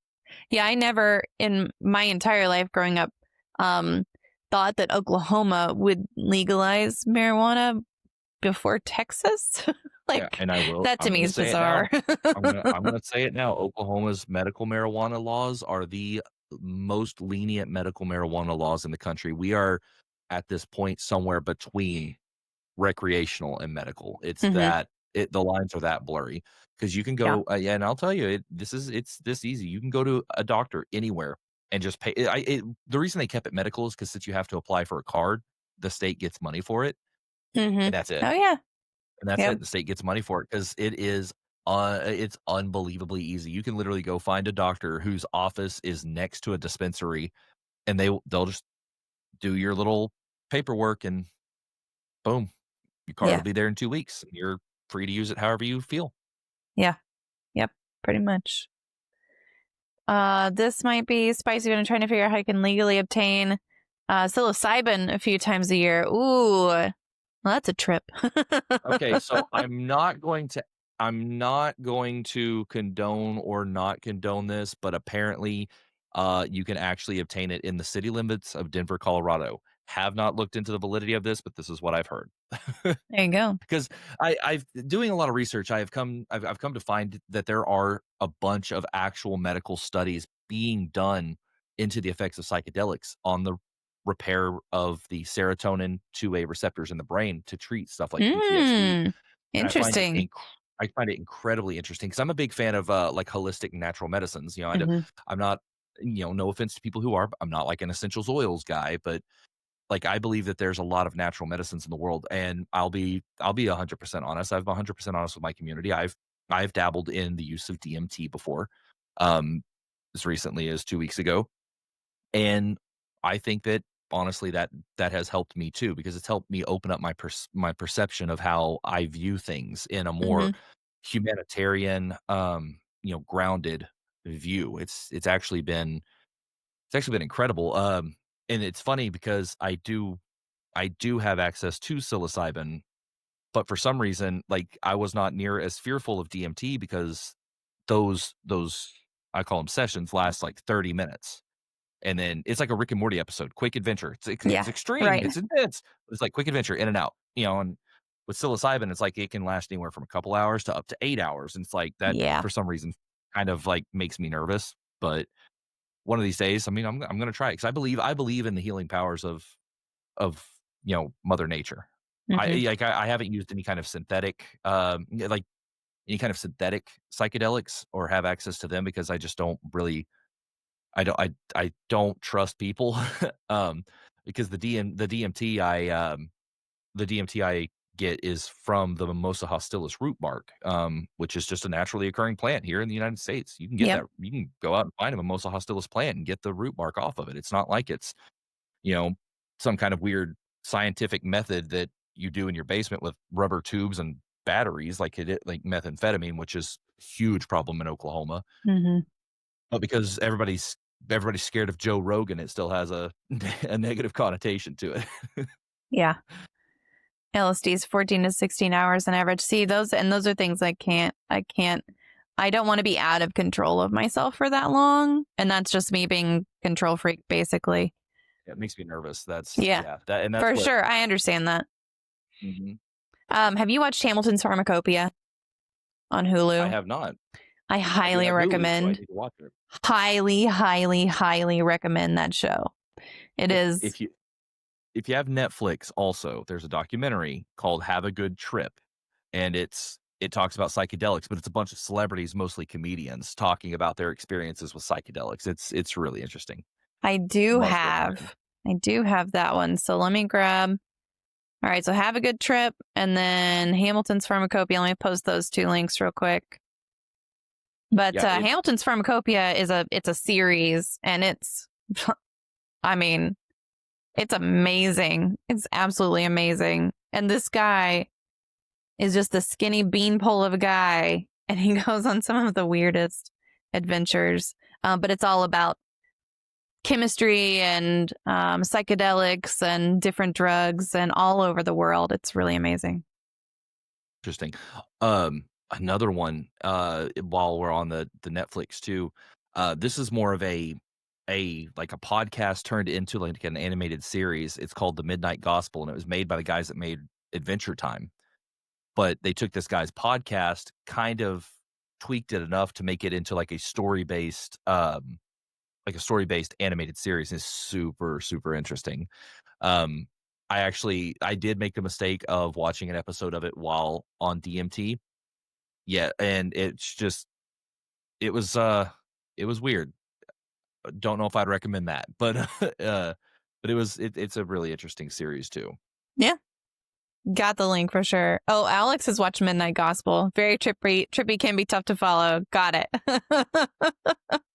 Yeah, I never in my entire life growing up thought that Oklahoma would legalize marijuana before Texas. Yeah, and I will. That to I'm me gonna is say it now. bizarre. I'm gonna say it now. Oklahoma's medical marijuana laws are the most lenient medical marijuana laws in the country. We are at this point somewhere between recreational and medical. It's Hmm. that the lines are that blurry because you can Yeah. go, yeah, and I'll tell you, it's this easy. You can go to a doctor anywhere and just pay. The reason they kept it medical is because since you have to apply for a card, the state gets money for it, Hmm. and that's it. Oh yeah. And that's Yep. it. The state gets money for it because it's unbelievably easy. You can literally go find a doctor whose office is next to a dispensary, and they'll just do your little paperwork, and boom, your card Yeah. will be there in 2 weeks. And you're free to use it however you feel. Yeah. Yep. Pretty much. This might be spicy, but I'm trying to figure out how I can legally obtain psilocybin a few times a year. Ooh, well, that's a trip. Okay, so I'm not going to condone or not condone this, but apparently you can actually obtain it in the city limits of Denver, Colorado. Have not looked into the validity of this, but this is what I've heard. There you go. Because I've doing a lot of research, I've come to find that there are a bunch of actual medical studies being done into the effects of psychedelics on the repair of the serotonin 2A receptors in the brain to treat stuff like PTSD. Mm, And I find it interesting. I find it incredibly interesting because I'm a big fan of like holistic natural medicines. Hmm. I'm not, no offense to people who are, but I'm not like an essentials oils guy, but like I believe that there's a lot of natural medicines in the world, and I'll be 100% honest. I've 100% honest with my community. I've dabbled in the use of DMT before, um, as recently as 2 weeks ago, and I think that honestly that has helped me too because it's helped me open up my perception of how I view things in a more Hmm. humanitarian, grounded view. It's actually been incredible. And it's funny because I do have access to psilocybin, but for some reason, like I was not near as fearful of DMT because those I call them sessions last like 30 minutes. And then it's like a Rick and Morty episode, quick adventure. It's Yeah. extreme, Right. it's intense. It's like quick adventure in and out, and with psilocybin, it's like it can last anywhere from a couple hours to up to 8 hours. And it's like that Yeah. for some reason kind of like makes me nervous. But one of these days, I mean, I'm gonna try it because I believe in the healing powers of Mother Nature. I Hmm. like I haven't used any kind of synthetic, like any kind of synthetic psychedelics or have access to them because I just don't really I don't trust people, because the DMT I get is from the Mimosa hostilis root bark, which is just a naturally occurring plant here in the United States. You can get Yep. that. You can go out and find a Mimosa hostilis plant and get the root bark off of it. It's not like it's, you know, some kind of weird scientific method that you do in your basement with rubber tubes and batteries like methamphetamine, which is a huge problem in Oklahoma. Hmm. But because everybody's scared of Joe Rogan, it still has a a negative connotation to it. Yeah. LSD is 14 to 16 hours on average. See, those are things I don't want to be out of control of myself for that long. And that's just me being control freak, basically. It makes me nervous. That's Yeah, yeah, that's for what. sure. I understand that. Mhm. Have you watched Hamilton's Pharmacopoeia on I Hulu? have not. I I do highly have Hulu, so I recommend, need to watch it. highly, highly, highly recommend that show. It If is, if you if you have Netflix also, there's a documentary called Have a Good Trip, and it talks about psychedelics, but it's a bunch of celebrities, mostly comedians, talking about their experiences with psychedelics. It's really interesting. I do Must recommend. have, I do have that one. So let me grab. All right, so have a good trip, and then Hamilton's Pharmacopoeia. Let me post those two links real quick. But Yeah, it's Hamilton's Pharmacopoeia it's a series, and it's, I mean, it's amazing. It's absolutely amazing. And this guy is just a skinny beanpole of a guy, and he goes on some of the weirdest adventures. But it's all about chemistry and psychedelics and different drugs and all over the world. It's really amazing. interesting. Another one, while we're on the Netflix too, this is more of a like a podcast turned into like an animated series. It's called The Midnight Gospel, and it was made by the guys that made Adventure Time. But they took this guy's podcast, kind of tweaked it enough to make it into like a story-based animated series. Is super, super interesting. Um, I did make the mistake of watching an episode of it while on DMT. Yeah, and it was, it was weird. Don't know if I'd recommend that, but, it's a really interesting series too. Yeah. Got the link for sure. Oh, Alex has watched Midnight Gospel. Very trippy. Trippy can be tough to follow. Got it.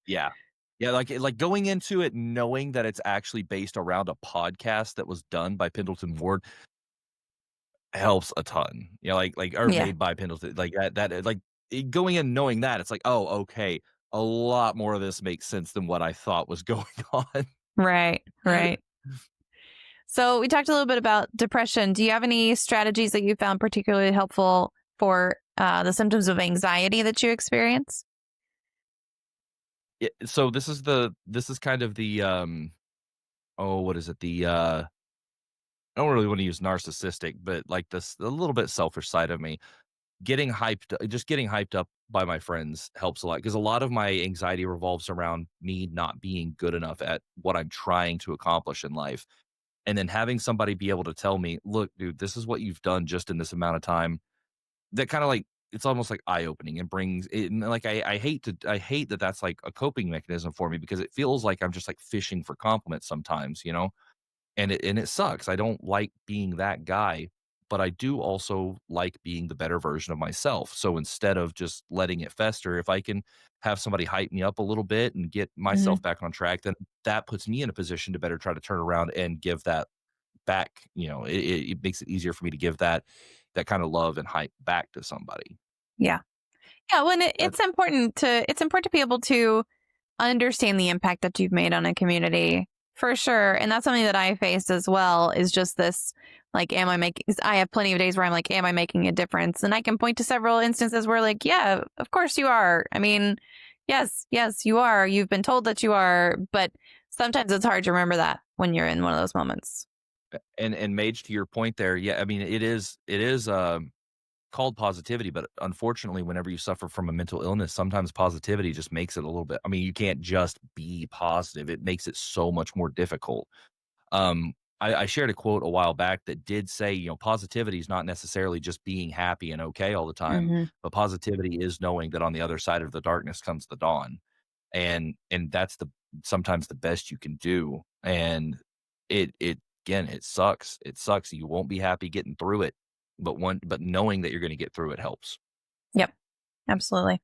Yeah. Yeah, like going into it knowing that it's actually based around a podcast that was done by Pendleton Ward helps a ton. Or Yeah. made by Pendleton. Going in knowing that, it's like, "Oh, okay. A lot more of this makes sense than what I thought was going on." Right. Right. So we talked a little bit about depression. Do you have any strategies that you found particularly helpful for the symptoms of anxiety that you experience? Yeah, so this is kind of the, oh, what is it? I don't really wanna use narcissistic, but, like, this a little bit selfish side of me. Getting hyped up by my friends helps a lot because a lot of my anxiety revolves around me not being good enough at what I'm trying to accomplish in life, and then having somebody be able to tell me, "Look, dude, this is what you've done just in this amount of time." That kinda, like, it's almost like eye-opening and brings it, and like I hate that that's like a coping mechanism for me because it feels like I'm just like fishing for compliments sometimes, and it sucks. I don't like being that guy, but I do also like being the better version of myself. So instead of just letting it fester, if I can have somebody hype me up a little bit and get Mhm. myself back on track, then that puts me in a position to better try to turn around and give that back. It makes it easier for me to give that kind of love and hype back to somebody. Yeah. Yeah, well, and That it's important to be able to understand the impact that you've made on a community for sure. And that's something that I faced as well is just this like, am I making, 'cause I have plenty of days where I'm like, am I making a difference? And I can point to several instances where like, yeah, of course you are. I mean, yes, you are. You've been told that you are, but sometimes it's hard to remember that when you're in one of those moments. and Mage, to your point there, yeah, I mean it is called positivity, but unfortunately, whenever you suffer from a mental illness, sometimes positivity just makes it a little bit. I mean, you can't just be positive; it makes it so much more difficult. Um, I shared a quote a while back that did say, positivity is not necessarily just being happy and okay all the time, Hmm. but positivity is knowing that on the other side of the darkness comes the dawn, and that's the sometimes the best you can do. And it again, it sucks. It sucks. You won't be happy getting through it, but knowing that you're going to get through it helps. Yep, absolutely.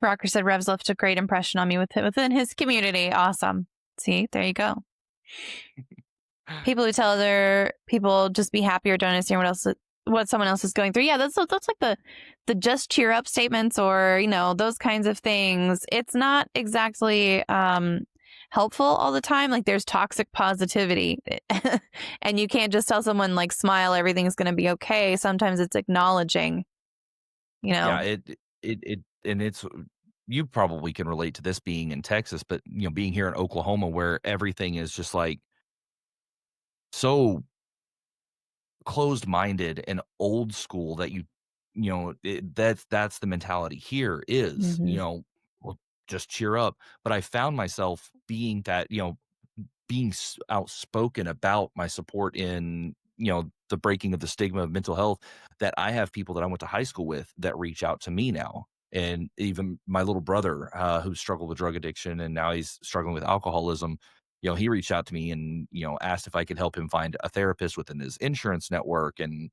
Rocker said Rev's left a great impression on me within his community. Awesome. See, there you go. People who tell other people just be happy or don't understand what someone else is going through. Yeah, that's like the just cheer up statements or those kinds of things. It's not exactly helpful all the time. Like there's toxic positivity, and you can't just tell someone like smile, everything's going to be okay. Sometimes it's acknowledging. Yeah, and it's you probably can relate to this being in Texas, but being here in Oklahoma where everything is just like so closed-minded and old school that that's the mentality here is, Hmm. well, just cheer up. But I found myself being that, being outspoken about my support in, the breaking of the stigma of mental health, that I have people that I went to high school with that reach out to me now. And even my little brother, who struggled with drug addiction and now he's struggling with alcoholism, he reached out to me and, asked if I could help him find a therapist within his insurance network. And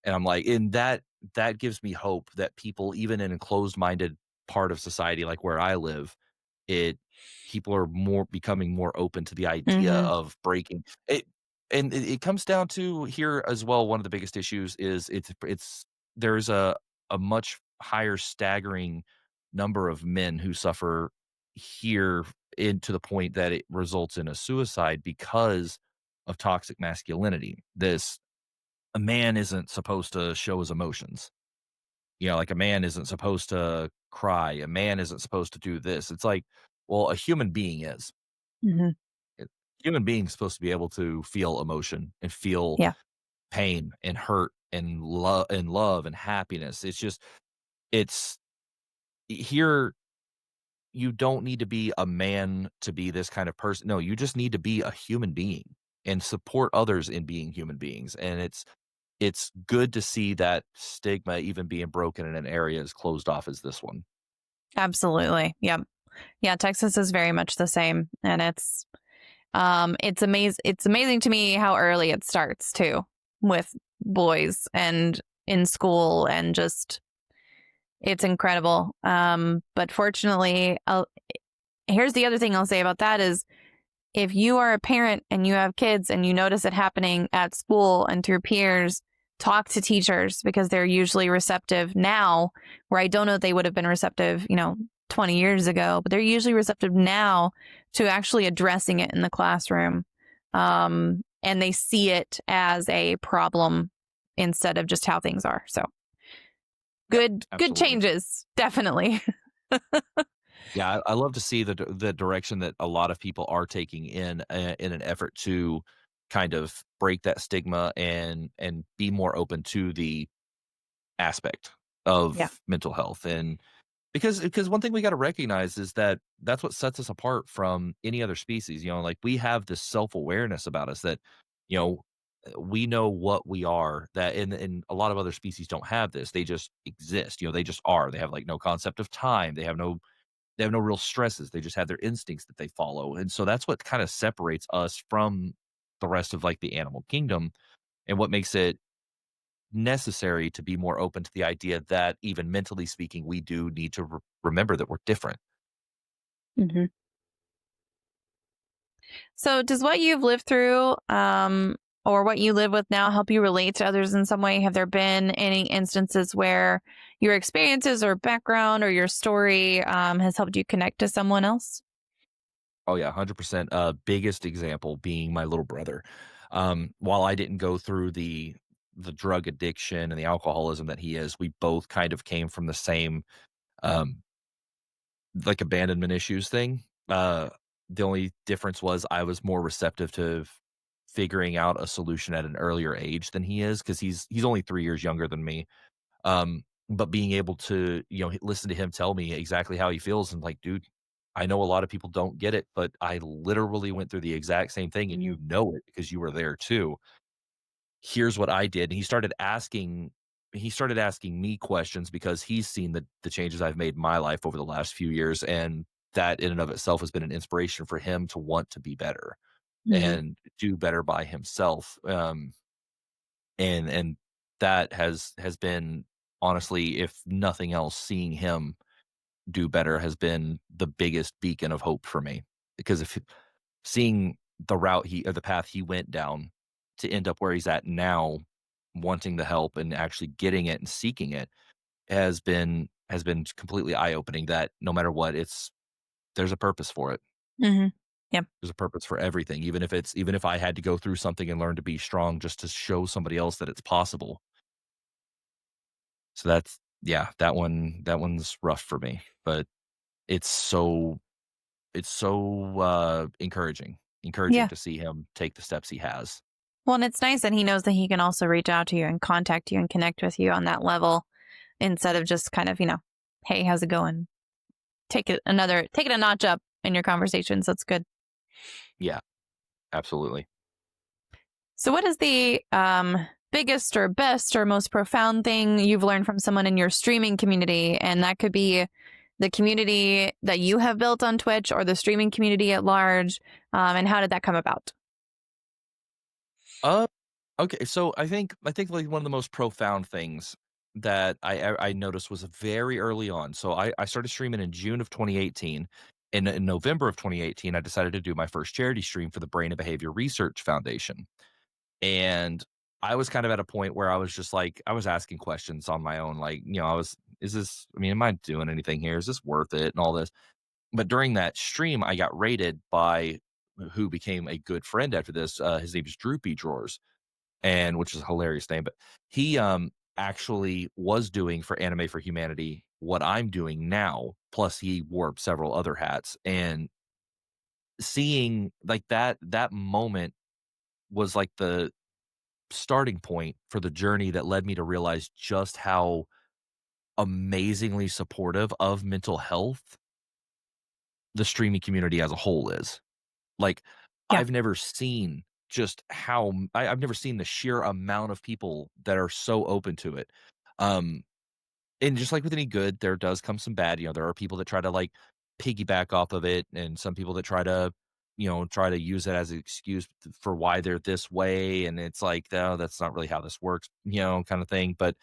I'm like, and that gives me hope that people, even in a closed-minded part of society like where I live, it people are more becoming more open to the idea Hmm. of breaking it. And it comes down to here as well. One of the biggest issues is there's a much higher staggering number of men who suffer here into the point that it results in a suicide because of toxic masculinity. This A man isn't supposed to show his emotions. Like a man isn't supposed to cry. A man isn't supposed to do this. It's like, well, a human being is. Hmm. A human being is supposed to be able to feel emotion and feel Yeah. pain and hurt and love and happiness. It's here. You don't need to be a man to be this kind of person. No, you just need to be a human being and support others in being human beings. And it's good to see that stigma even being broken in an area as closed off as this one. Absolutely. Yep. Yeah, Texas is very much the same, and it's amazing to me how early it starts too with boys and in school, and just it's incredible. But fortunately, here's the other thing I'll say about that is if you are a parent and you have kids and you notice it happening at school and through peers, talk to teachers because they're usually receptive now, where I don't know if they would have been receptive, 20 years ago, but they're usually receptive now to actually addressing it in the classroom. And they see it as a problem instead of just how things are. So Yep, good absolutely. changes, definitely. Yeah, I love to see the direction that a lot of people are taking in an effort to kind of break that stigma and be more open to the aspect Yeah. of mental health. And because one thing we got to recognize is that that's what sets us apart from any other species. Like we have this self-awareness about us that, you know, we know what we are, that and a lot of other species don't have this. They just exist. They just are. They have like no concept of time. They have no real stresses. They just have their instincts that they follow. And so that's what kind of separates us from the rest of like the animal kingdom, and what makes it necessary to be more open to the idea that even mentally speaking, we do need to remember that we're different. Hmm. So does what you've lived through, or what you live with now help you relate to others in some way? Have there been any instances where your experiences or background or your story has helped you connect to someone else? Oh yeah, 100%. Biggest example being my little brother. While I didn't go through the drug addiction and the alcoholism that he is, we both kind of came from the same um, like abandonment issues thing. The only difference was I was more receptive to figuring out a solution at an earlier age than he is, because he's only 3 years younger than me. But being able to, listen to him tell me exactly how he feels, and like, dude, I know a lot of people don't get it, but I literally went through the exact same thing, and you know it because you were there too. Here's what I did. And he started asking me questions because he's seen the changes I've made in my life over the last few years. And that in and of itself has been an inspiration for him to want to be better Hmm. and do better by himself. And that has been, honestly, if nothing else, seeing him do better has been the biggest beacon of hope for me. Because if seeing the route he or the path he went down to end up where he's at now, wanting the help and actually getting it and seeking it, has been completely eye-opening, that no matter what, there's a purpose for it. Hmm. Yep. There's a purpose for everything, even if I had to go through something and learn to be strong just to show somebody else that it's possible. So that's, yeah, that one's rough for me, but it's so encouraging Yeah. to see him take the steps he has. Well, and it's nice that he knows that he can also reach out to you and contact you and connect with you on that level instead of just kind of, hey, how's it going? Take it a notch up in your conversations. That's good. Yeah, absolutely. So, what is the biggest or best or most profound thing you've learned from someone in your streaming community? And that could be the community that you have built on Twitch or the streaming community at large. And how did that come about? Uh, okay, so I think like one of the most profound things that I noticed was very early on. So I started streaming in June of 2018. In November of 2018, I decided to do my first charity stream for the Brain and Behavior Research Foundation. And I was kind of at a point where I was just like, I was asking questions on my own, like, am I doing anything here? Is this worth it? And all this. But during that stream, I got rated by who became a good friend after this. His name is Droopy Drawers, and which is a hilarious name. But he actually was doing for Anime for Humanity what I'm doing now. Plus, he wore several other hats, and seeing like that moment was like the starting point for the journey that led me to realize just how amazingly supportive of mental health the streaming community as a whole is. Like, Yeah. I've never seen just how I've never seen the sheer amount of people that are so open to it. Um, and just like with any good, there does come some bad. There are people that try to like piggyback off of it, and some people that try to use it as an excuse for why they're this way. And it's like, no, that's not really how this works, kind of thing. But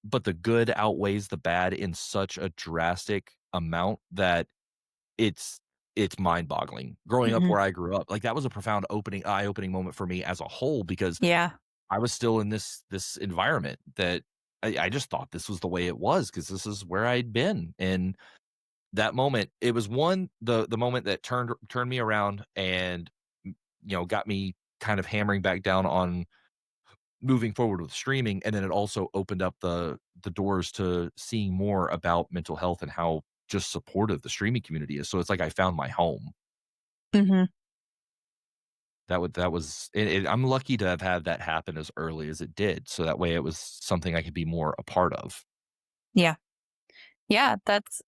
the good outweighs the bad in such a drastic amount that it's it's mind-boggling. Growing up Hmm. where I grew up, like, that was a profound eye-opening moment for me as a whole, because Yeah. I was still in this environment that I just thought this was the way it was, because this is where I'd been. And that moment, it was the moment that turned me around and, got me kind of hammering back down on moving forward with streaming. And then it also opened up the doors to seeing more about mental health and how just supportive the streaming community is. So it's like I found my home. Hmm. I'm lucky to have had that happen as early as it did, so that way it was something I could be more a part of. Yeah. Yeah. That's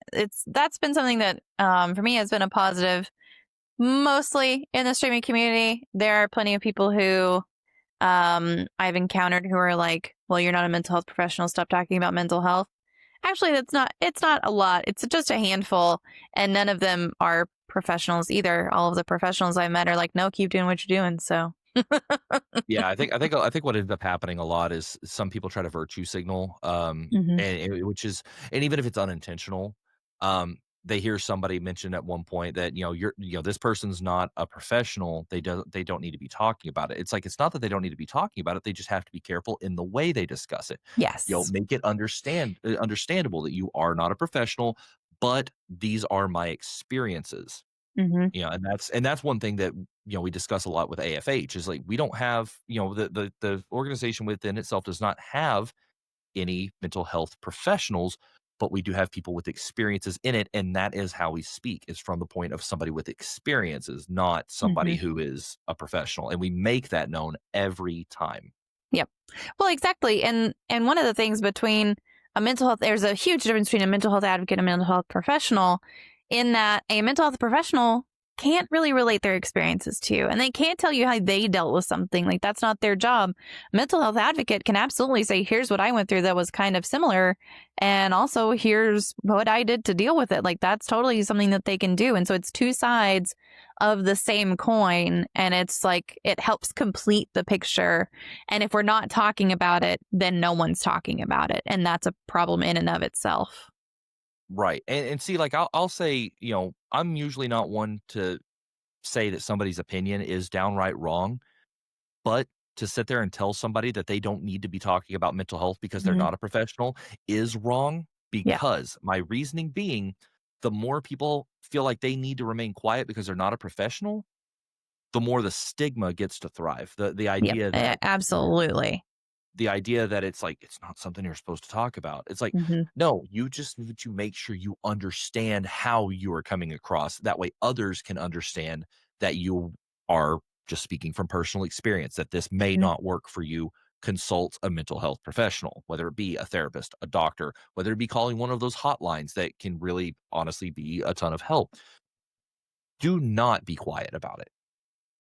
been something that for me has been a positive, mostly in the streaming community. There are plenty of people who I've encountered who are like, well, you're not a mental health professional. Stop talking about mental health. Actually, it's not a lot. It's just a handful. And none of them are professionals either. All of the professionals I've met are like, no, keep doing what you're doing. So, Yeah, I think what ends up happening a lot is some people try to virtue signal, hmm which is, and even if it's unintentional, they hear somebody mention at one point that this person's not a professional. They don't need to be talking about it. It's like it's not that they don't need to be talking about it. They just have to be careful in the way they discuss it. yes. Make it understandable that you are not a professional, but these are my experiences. hmm And that's one thing that we discuss a lot with AFH is like we don't have, the organization within itself does not have any mental health professionals, but we do have people with experiences in it, and that is how we speak, is from the point of somebody with experiences, not somebody hmm who is a professional, and we make that known every time. Yep. Well, exactly. And one of the things between a mental health, there's a huge difference between a mental health advocate and a mental health professional in that a mental health professional can't really relate their experiences to you and they can't tell you how they dealt with something. Like that's not their job. Mental health advocate can absolutely say, here's what I went through that was kind of similar. And also here's what I did to deal with it. Like that's totally something that they can do. And so it's two sides of the same coin. And it's like, it helps complete the picture. And if we're not talking about it, then no one's talking about it. And that's a problem in and of itself. Right. And see, like I'll say, I'm usually not one to say that somebody's opinion is downright wrong. But to sit there and tell somebody that they don't need to be talking about mental health because they're hmm not a professional is wrong, Yeah. because my reasoning being, the more people feel like they need to remain quiet because they're not a professional, the more the stigma gets to thrive. The Yep. idea that Absolutely. it's like it's not something you're supposed to talk about. It's like, hmm no, you just need to make sure you understand how you are coming across. That way others can understand that you are just speaking from personal experience, that this may hmm not work for you. Consult a mental health professional, whether it be a therapist, a doctor, whether it be calling one of those hotlines that can really honestly be a ton of help. Do not be quiet about it.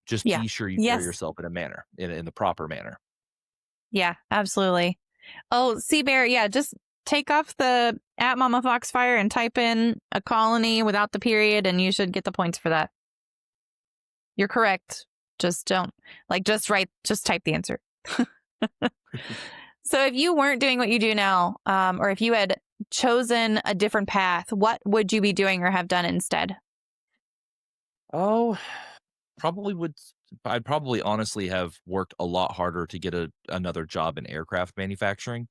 Just Yeah. be sure you carry Yes. yourself in a manner, in the proper manner. Yeah, absolutely. Oh, Sea Bear, yeah, just take off the at MommaFoxFire and type in a colony without the period, and you should get the points for that. You're correct. Just don't just type the answer. So if you weren't doing what you do now, or if you had chosen a different path, what would you be doing or have done instead? Oh, probably would I'd probably honestly have worked a lot harder to get another job in aircraft manufacturing.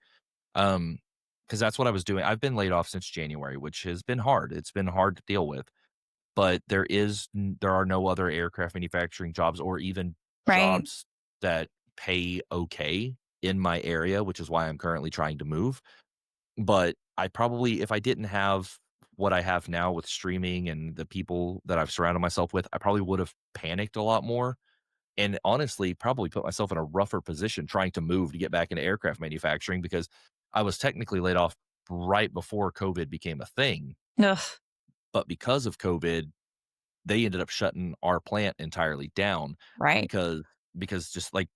Um, because that's what I was doing. I've been laid off since January, which has been hard. It's been hard to deal with. But there are no other aircraft manufacturing jobs or even Right. jobs that pay okay in my area, which is why I'm currently trying to move. But I probably, if I didn't have what I have now with streaming and the people that I've surrounded myself with, I probably would have panicked a lot more, and honestly probably put myself in a rougher position trying to move to get back into aircraft manufacturing, because I was technically laid off right before COVID became a thing. Ugh. But because of COVID, they ended up shutting our plant entirely down, Right. because just like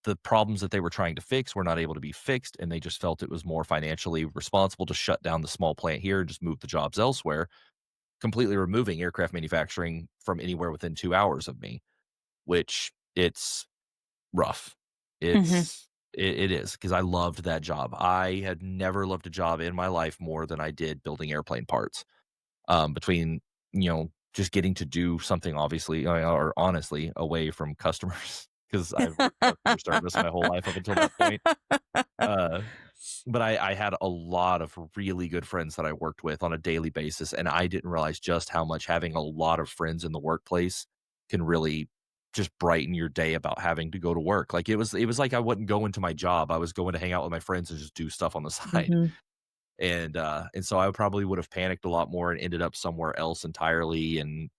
the problems that they were trying to fix were not able to be fixed, and they just felt it was more financially responsible to shut down the small plant here and just move the jobs elsewhere, completely removing aircraft manufacturing from anywhere within 2 hours of me, which it's rough. hmm It is, because I loved that job. I had never loved a job in my life more than I did building airplane parts. Between, just getting to do something obviously, or honestly, away from customers, because I've worked customer service my whole life up until that point. Uh, but I had a lot of really good friends that I worked with on a daily basis, and I didn't realize just how much having a lot of friends in the workplace can really just brighten your day about having to go to work. Like it was like I wasn't going to my job. I was going to hang out with my friends and just do stuff on the side. hmm And so I probably would have panicked a lot more and ended up somewhere else entirely. And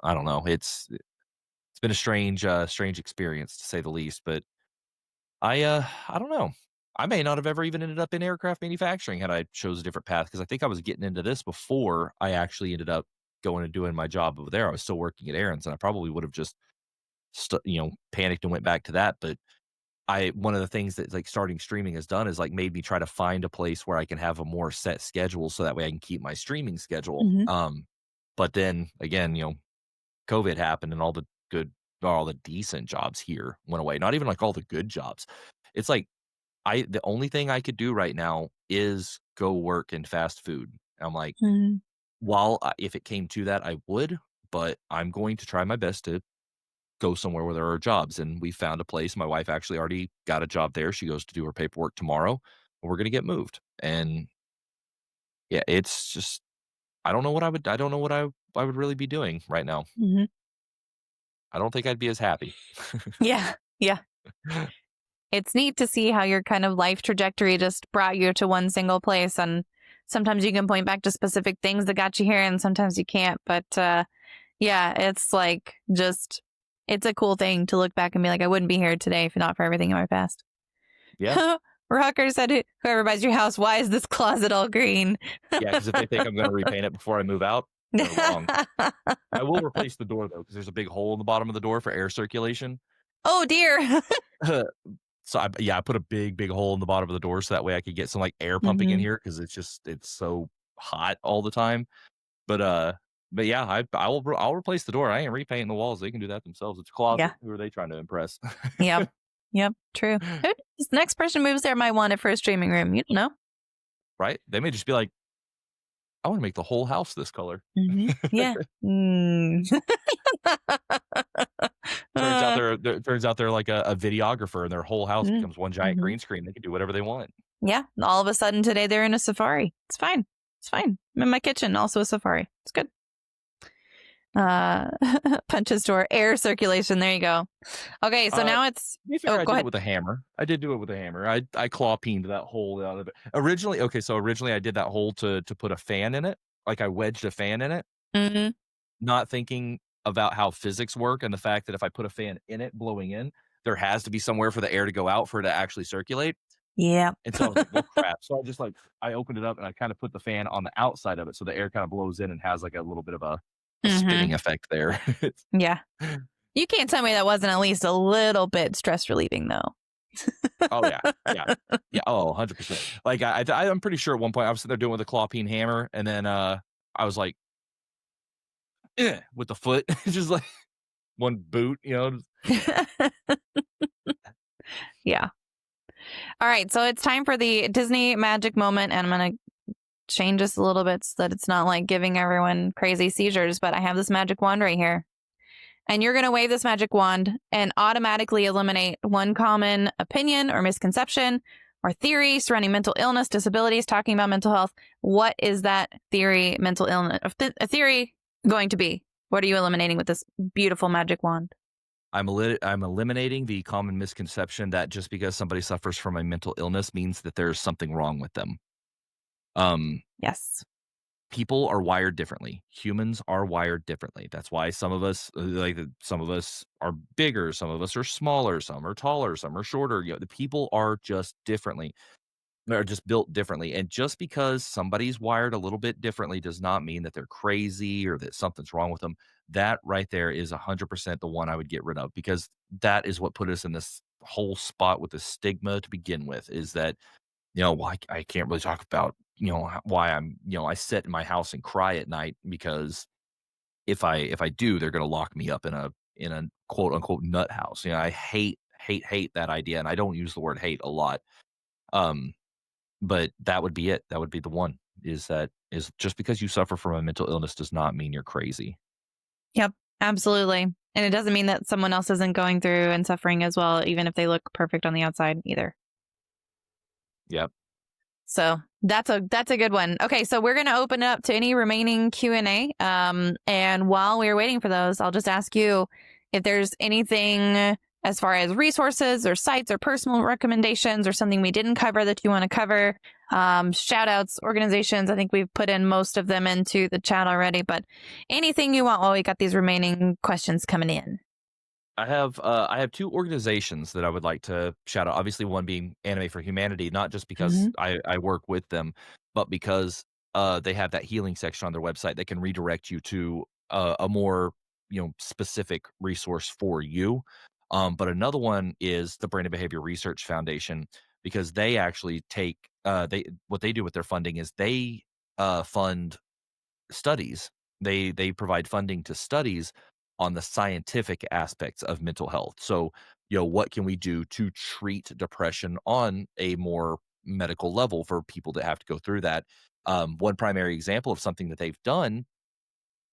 I don't know. It's been a strange experience, to say the least. But I don't know. I may not have ever even ended up in aircraft manufacturing had I chose a different path, because I think I was getting into this before I actually ended up going and doing my job over there. I was still working at Aaron's, and I probably would have just panicked and went back to that. But one of the things that like starting streaming has done is like made me try to find a place where I can have a more set schedule so that way I can keep my streaming schedule. But then again, COVID happened and all the decent jobs here went away. Not even like all the good jobs. It's like the only thing I could do right now is go work in fast food. I'm like, if it came to that, I would, but I'm going to try my best to go somewhere where there are jobs. And we found a place. My wife actually already got a job there. She goes to do her paperwork tomorrow. We're going to get moved. And yeah, it's just, I don't know what I would really be doing right now. I don't think I'd be as happy. Yeah. It's neat to see how your kind of life trajectory just brought you to one single place. And sometimes you can point back to specific things that got you here and sometimes you can't. But yeah, it's like it's a cool thing to look back and be like, I wouldn't be here today if not for everything in my past. Yeah. Rocker said, whoever buys your house, why is this closet all green? Yeah, because if they think I'm going to repaint it before I move out, they're wrong. I will replace the door, though, because there's a big hole in the bottom of the door for air circulation. Oh, dear. So, I put a big hole in the bottom of the door so that way I could get some, like, air pumping in here because it's so hot all the time. But yeah, I'll replace the door. I ain't repainting the walls. They can do that themselves. It's a closet. Yeah. Who are they trying to impress? Yep, true. Who knows? The next person moves there might want it for a streaming room. You don't know. Right? They may just be like, I want to make the whole house this color. Yeah. Turns out they're like a videographer and their whole house becomes one giant green screen. They can do whatever they want. Yeah. All of a sudden today they're in a safari. It's fine. I'm in my kitchen, also a safari. It's good. Punches door, air circulation. There you go. Okay, so now it's. I did it with a hammer. I did do it with a hammer. I claw peened that hole out of it. Originally I did that hole to put a fan in it. Like I wedged a fan in it, not thinking about how physics work and the fact that if I put a fan in it blowing in, there has to be somewhere for the air to go out for it to actually circulate. Yeah. And so I was like, well, crap. So I opened it up and I kind of put the fan on the outside of it so the air kind of blows in and has like a little bit of a spinning effect there. Yeah. You can't tell me that wasn't at least a little bit stress relieving though. Oh yeah. Oh, 100%. Like I'm pretty sure at one point I was sitting there doing with a claw peen hammer and then I was like, with the foot, just like one boot, Yeah. All right. So it's time for the Disney magic moment. And I'm going to change this a little bit so that it's not like giving everyone crazy seizures, but I have this magic wand right here. And you're going to wave this magic wand and automatically eliminate one common opinion or misconception or theory surrounding mental illness, disabilities, talking about mental health. What is that theory, mental illness, a theory going to be? What are you eliminating with this beautiful magic wand? I'm eliminating the common misconception that just because somebody suffers from a mental illness means that there's something wrong with them. Yes. People are wired differently. Humans are wired differently. That's why some of us are bigger, some of us are smaller, some are taller, some are shorter. The people are just differently. They're just built differently. And just because somebody's wired a little bit differently does not mean that they're crazy or that something's wrong with them. That right there is 100% the one I would get rid of, because that is what put us in this whole spot with the stigma to begin with, is that, I can't really talk about, why I sit in my house and cry at night, because if I do, they're going to lock me up in a quote unquote nut house. I hate that idea. And I don't use the word hate a lot. But that would be it. That would be the one, is just because you suffer from a mental illness does not mean you're crazy. Yep, absolutely. And it doesn't mean that someone else isn't going through and suffering as well, even if they look perfect on the outside either. Yep. So that's a good one. Okay, so we're going to open it up to any remaining Q&A. And while we're waiting for those, I'll just ask you if there's anything as far as resources or sites or personal recommendations or something we didn't cover that you want to cover. Shout outs, organizations. I think we've put in most of them into the chat already, but anything you want while we got these remaining questions coming in. I have two organizations that I would like to shout out. Obviously, one being Anime for Humanity, not just because I work with them, but because they have that healing section on their website that can redirect you to a more specific resource for you. But another one is the Brain and Behavior Research Foundation, because they actually take what they do with their funding is they fund studies. They provide funding to studies on the scientific aspects of mental health. So, what can we do to treat depression on a more medical level for people that have to go through that? One primary example of something that they've done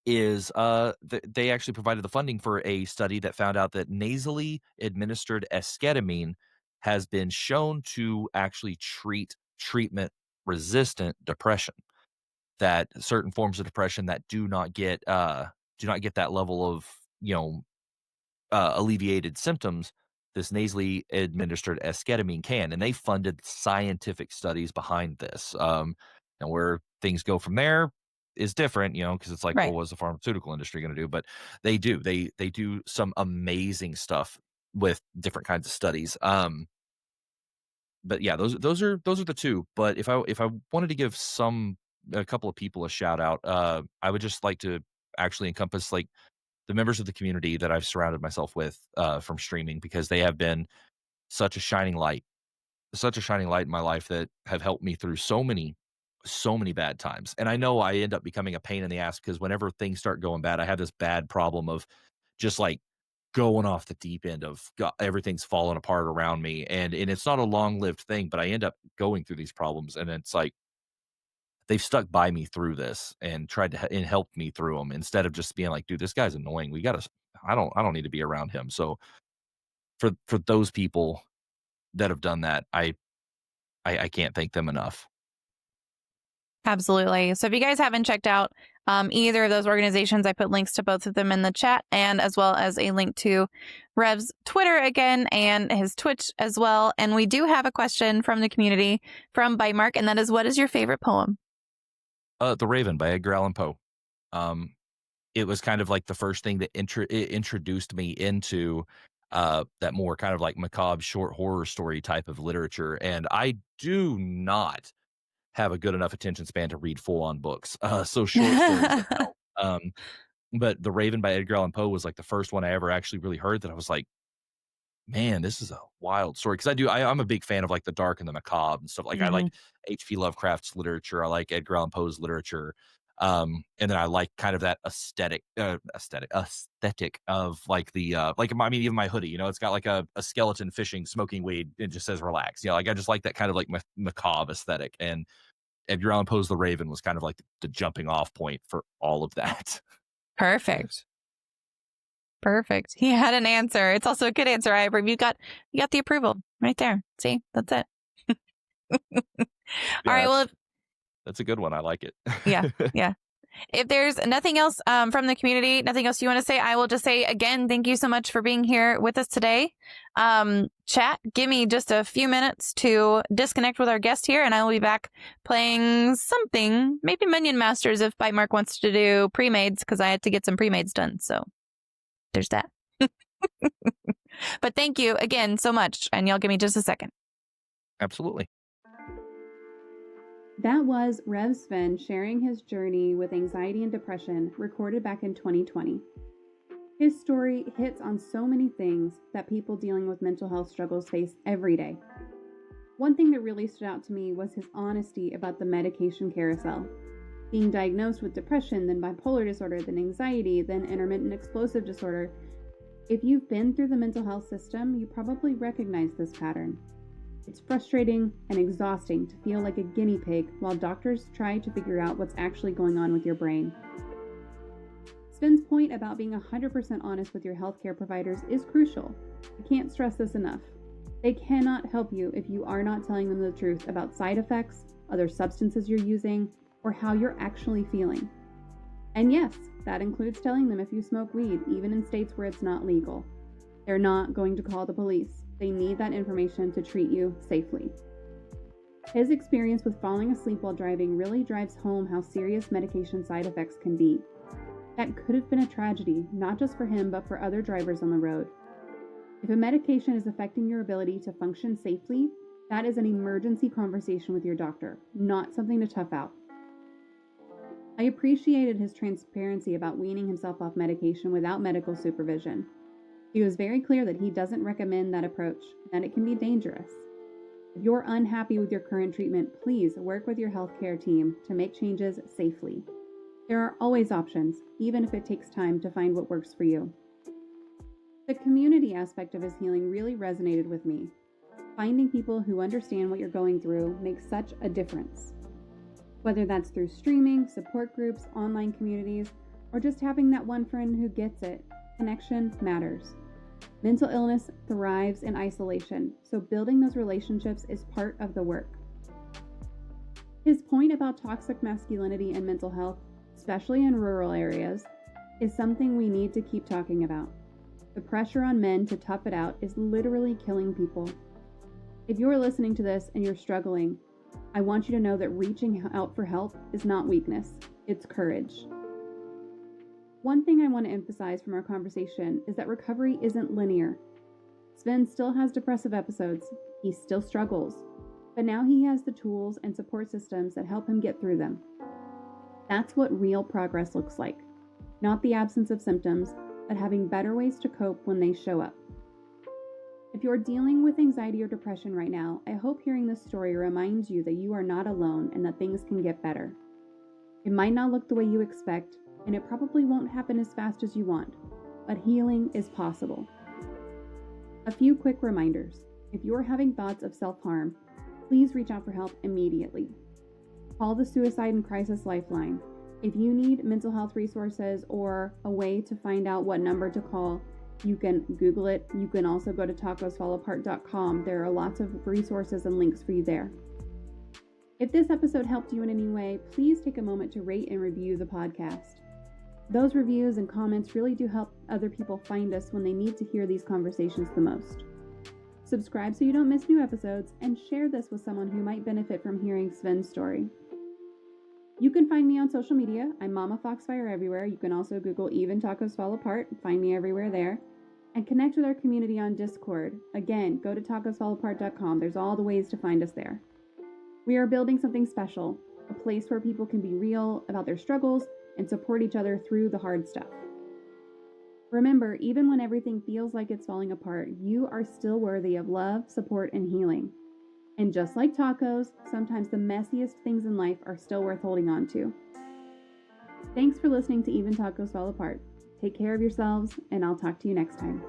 is they actually provided the funding for a study that found out that nasally administered esketamine has been shown to actually treat treatment resistant depression. That certain forms of depression that do not get that level of, alleviated symptoms, this nasally administered esketamine can, and they funded scientific studies behind this. And where things go from there is different, because it's like, well, Right. what's the pharmaceutical industry going to do? But they do some amazing stuff with different kinds of studies. But yeah, those are the two. But if I wanted to give a couple of people a shout out, I would just like to actually encompass like the members of the community that I've surrounded myself with from streaming, because they have been such a shining light, such a shining light in my life that have helped me through so many bad times. And I know I end up becoming a pain in the ass because whenever things start going bad, I have this bad problem of just like going off the deep end of God, everything's falling apart around me. And it's not a long lived thing, but I end up going through these problems. And it's like, they've stuck by me through this and tried to and helped me through them instead of just being like, dude, this guy's annoying. I don't need to be around him. So for those people that have done that, I can't thank them enough. Absolutely. So if you guys haven't checked out either of those organizations, I put links to both of them in the chat, and as well as a link to Rev's Twitter again and his Twitch as well. And we do have a question from the community from Bite Mark, and that is, what is your favorite poem? The Raven by Edgar Allan Poe. It was kind of like the first thing that it introduced me into that more kind of like macabre short horror story type of literature. And I do not have a good enough attention span to read full on books. So short stories are no. But The Raven by Edgar Allan Poe was like the first one I ever actually really heard that I was like, man, this is a wild story. Because I'm a big fan of like the dark and the macabre and stuff. Like I like H.P. Lovecraft's literature. I like Edgar Allan Poe's literature. And then I like kind of that aesthetic of like the like I mean even my hoodie, it's got like a skeleton fishing, smoking weed. It just says relax. Like I just like that kind of like macabre aesthetic. And Edgar Allan Poe's The Raven was kind of like the jumping off point for all of that. Perfect. Perfect. He had an answer. It's also a good answer. I approve. You got the approval right there. See, that's it. All right. Well, that's a good one. I like it. Yeah. If there's nothing else from the community, nothing else you want to say, I will just say again, thank you so much for being here with us today. Chat, give me just a few minutes to disconnect with our guest here, and I will be back playing something, maybe Minion Masters if Bite Mark wants to do pre-mades, because I had to get some pre-mades done. So there's that. But thank you again so much, and y'all give me just a second. Absolutely. That was Rev Sven sharing his journey with anxiety and depression, recorded back in 2020. His story hits on so many things that people dealing with mental health struggles face every day. One thing that really stood out to me was his honesty about the medication carousel. Being diagnosed with depression, then bipolar disorder, then anxiety, then intermittent explosive disorder. If you've been through the mental health system, you probably recognize this pattern. It's frustrating and exhausting to feel like a guinea pig while doctors try to figure out what's actually going on with your brain. Sven's point about being 100% honest with your healthcare providers is crucial. I can't stress this enough. They cannot help you if you are not telling them the truth about side effects, other substances you're using, or how you're actually feeling. And yes, that includes telling them if you smoke weed, even in states where it's not legal. They're not going to call the police. They need that information to treat you safely. His experience with falling asleep while driving really drives home how serious medication side effects can be. That could have been a tragedy, not just for him, but for other drivers on the road. If a medication is affecting your ability to function safely, that is an emergency conversation with your doctor, not something to tough out. I appreciated his transparency about weaning himself off medication without medical supervision. He was very clear that he doesn't recommend that approach, that it can be dangerous. If you're unhappy with your current treatment, please work with your healthcare team to make changes safely. There are always options, even if it takes time to find what works for you. The community aspect of his healing really resonated with me. Finding people who understand what you're going through makes such a difference. Whether that's through streaming, support groups, online communities, or just having that one friend who gets it, connection matters. Mental illness thrives in isolation, so building those relationships is part of the work. His point about toxic masculinity and mental health, especially in rural areas, is something we need to keep talking about. The pressure on men to tough it out is literally killing people. If you're listening to this and you're struggling, I want you to know that reaching out for help is not weakness, it's courage. One thing I want to emphasize from our conversation is that recovery isn't linear. Sven still has depressive episodes, he still struggles, but now he has the tools and support systems that help him get through them. That's what real progress looks like. Not the absence of symptoms, but having better ways to cope when they show up. If you're dealing with anxiety or depression right now, I hope hearing this story reminds you that you are not alone and that things can get better. It might not look the way you expect, and it probably won't happen as fast as you want, but healing is possible. A few quick reminders. If you're having thoughts of self-harm, please reach out for help immediately. Call the Suicide and Crisis Lifeline. If you need mental health resources or a way to find out what number to call, you can Google it. You can also go to tacosfallapart.com. There are lots of resources and links for you there. If this episode helped you in any way, please take a moment to rate and review the podcast. Those reviews and comments really do help other people find us when they need to hear these conversations the most. Subscribe so you don't miss new episodes, and share this with someone who might benefit from hearing Sven's story. You can find me on social media. I'm MommaFoxFire everywhere. You can also Google Even Tacos Fall Apart and find me everywhere there. And connect with our community on Discord. Again, go to tacosfallapart.com. There's all the ways to find us there. We are building something special, a place where people can be real about their struggles and support each other through the hard stuff. Remember, even when everything feels like it's falling apart, you are still worthy of love, support, and healing. And just like tacos, sometimes the messiest things in life are still worth holding on to. Thanks for listening to Even Tacos Fall Apart. Take care of yourselves, and I'll talk to you next time.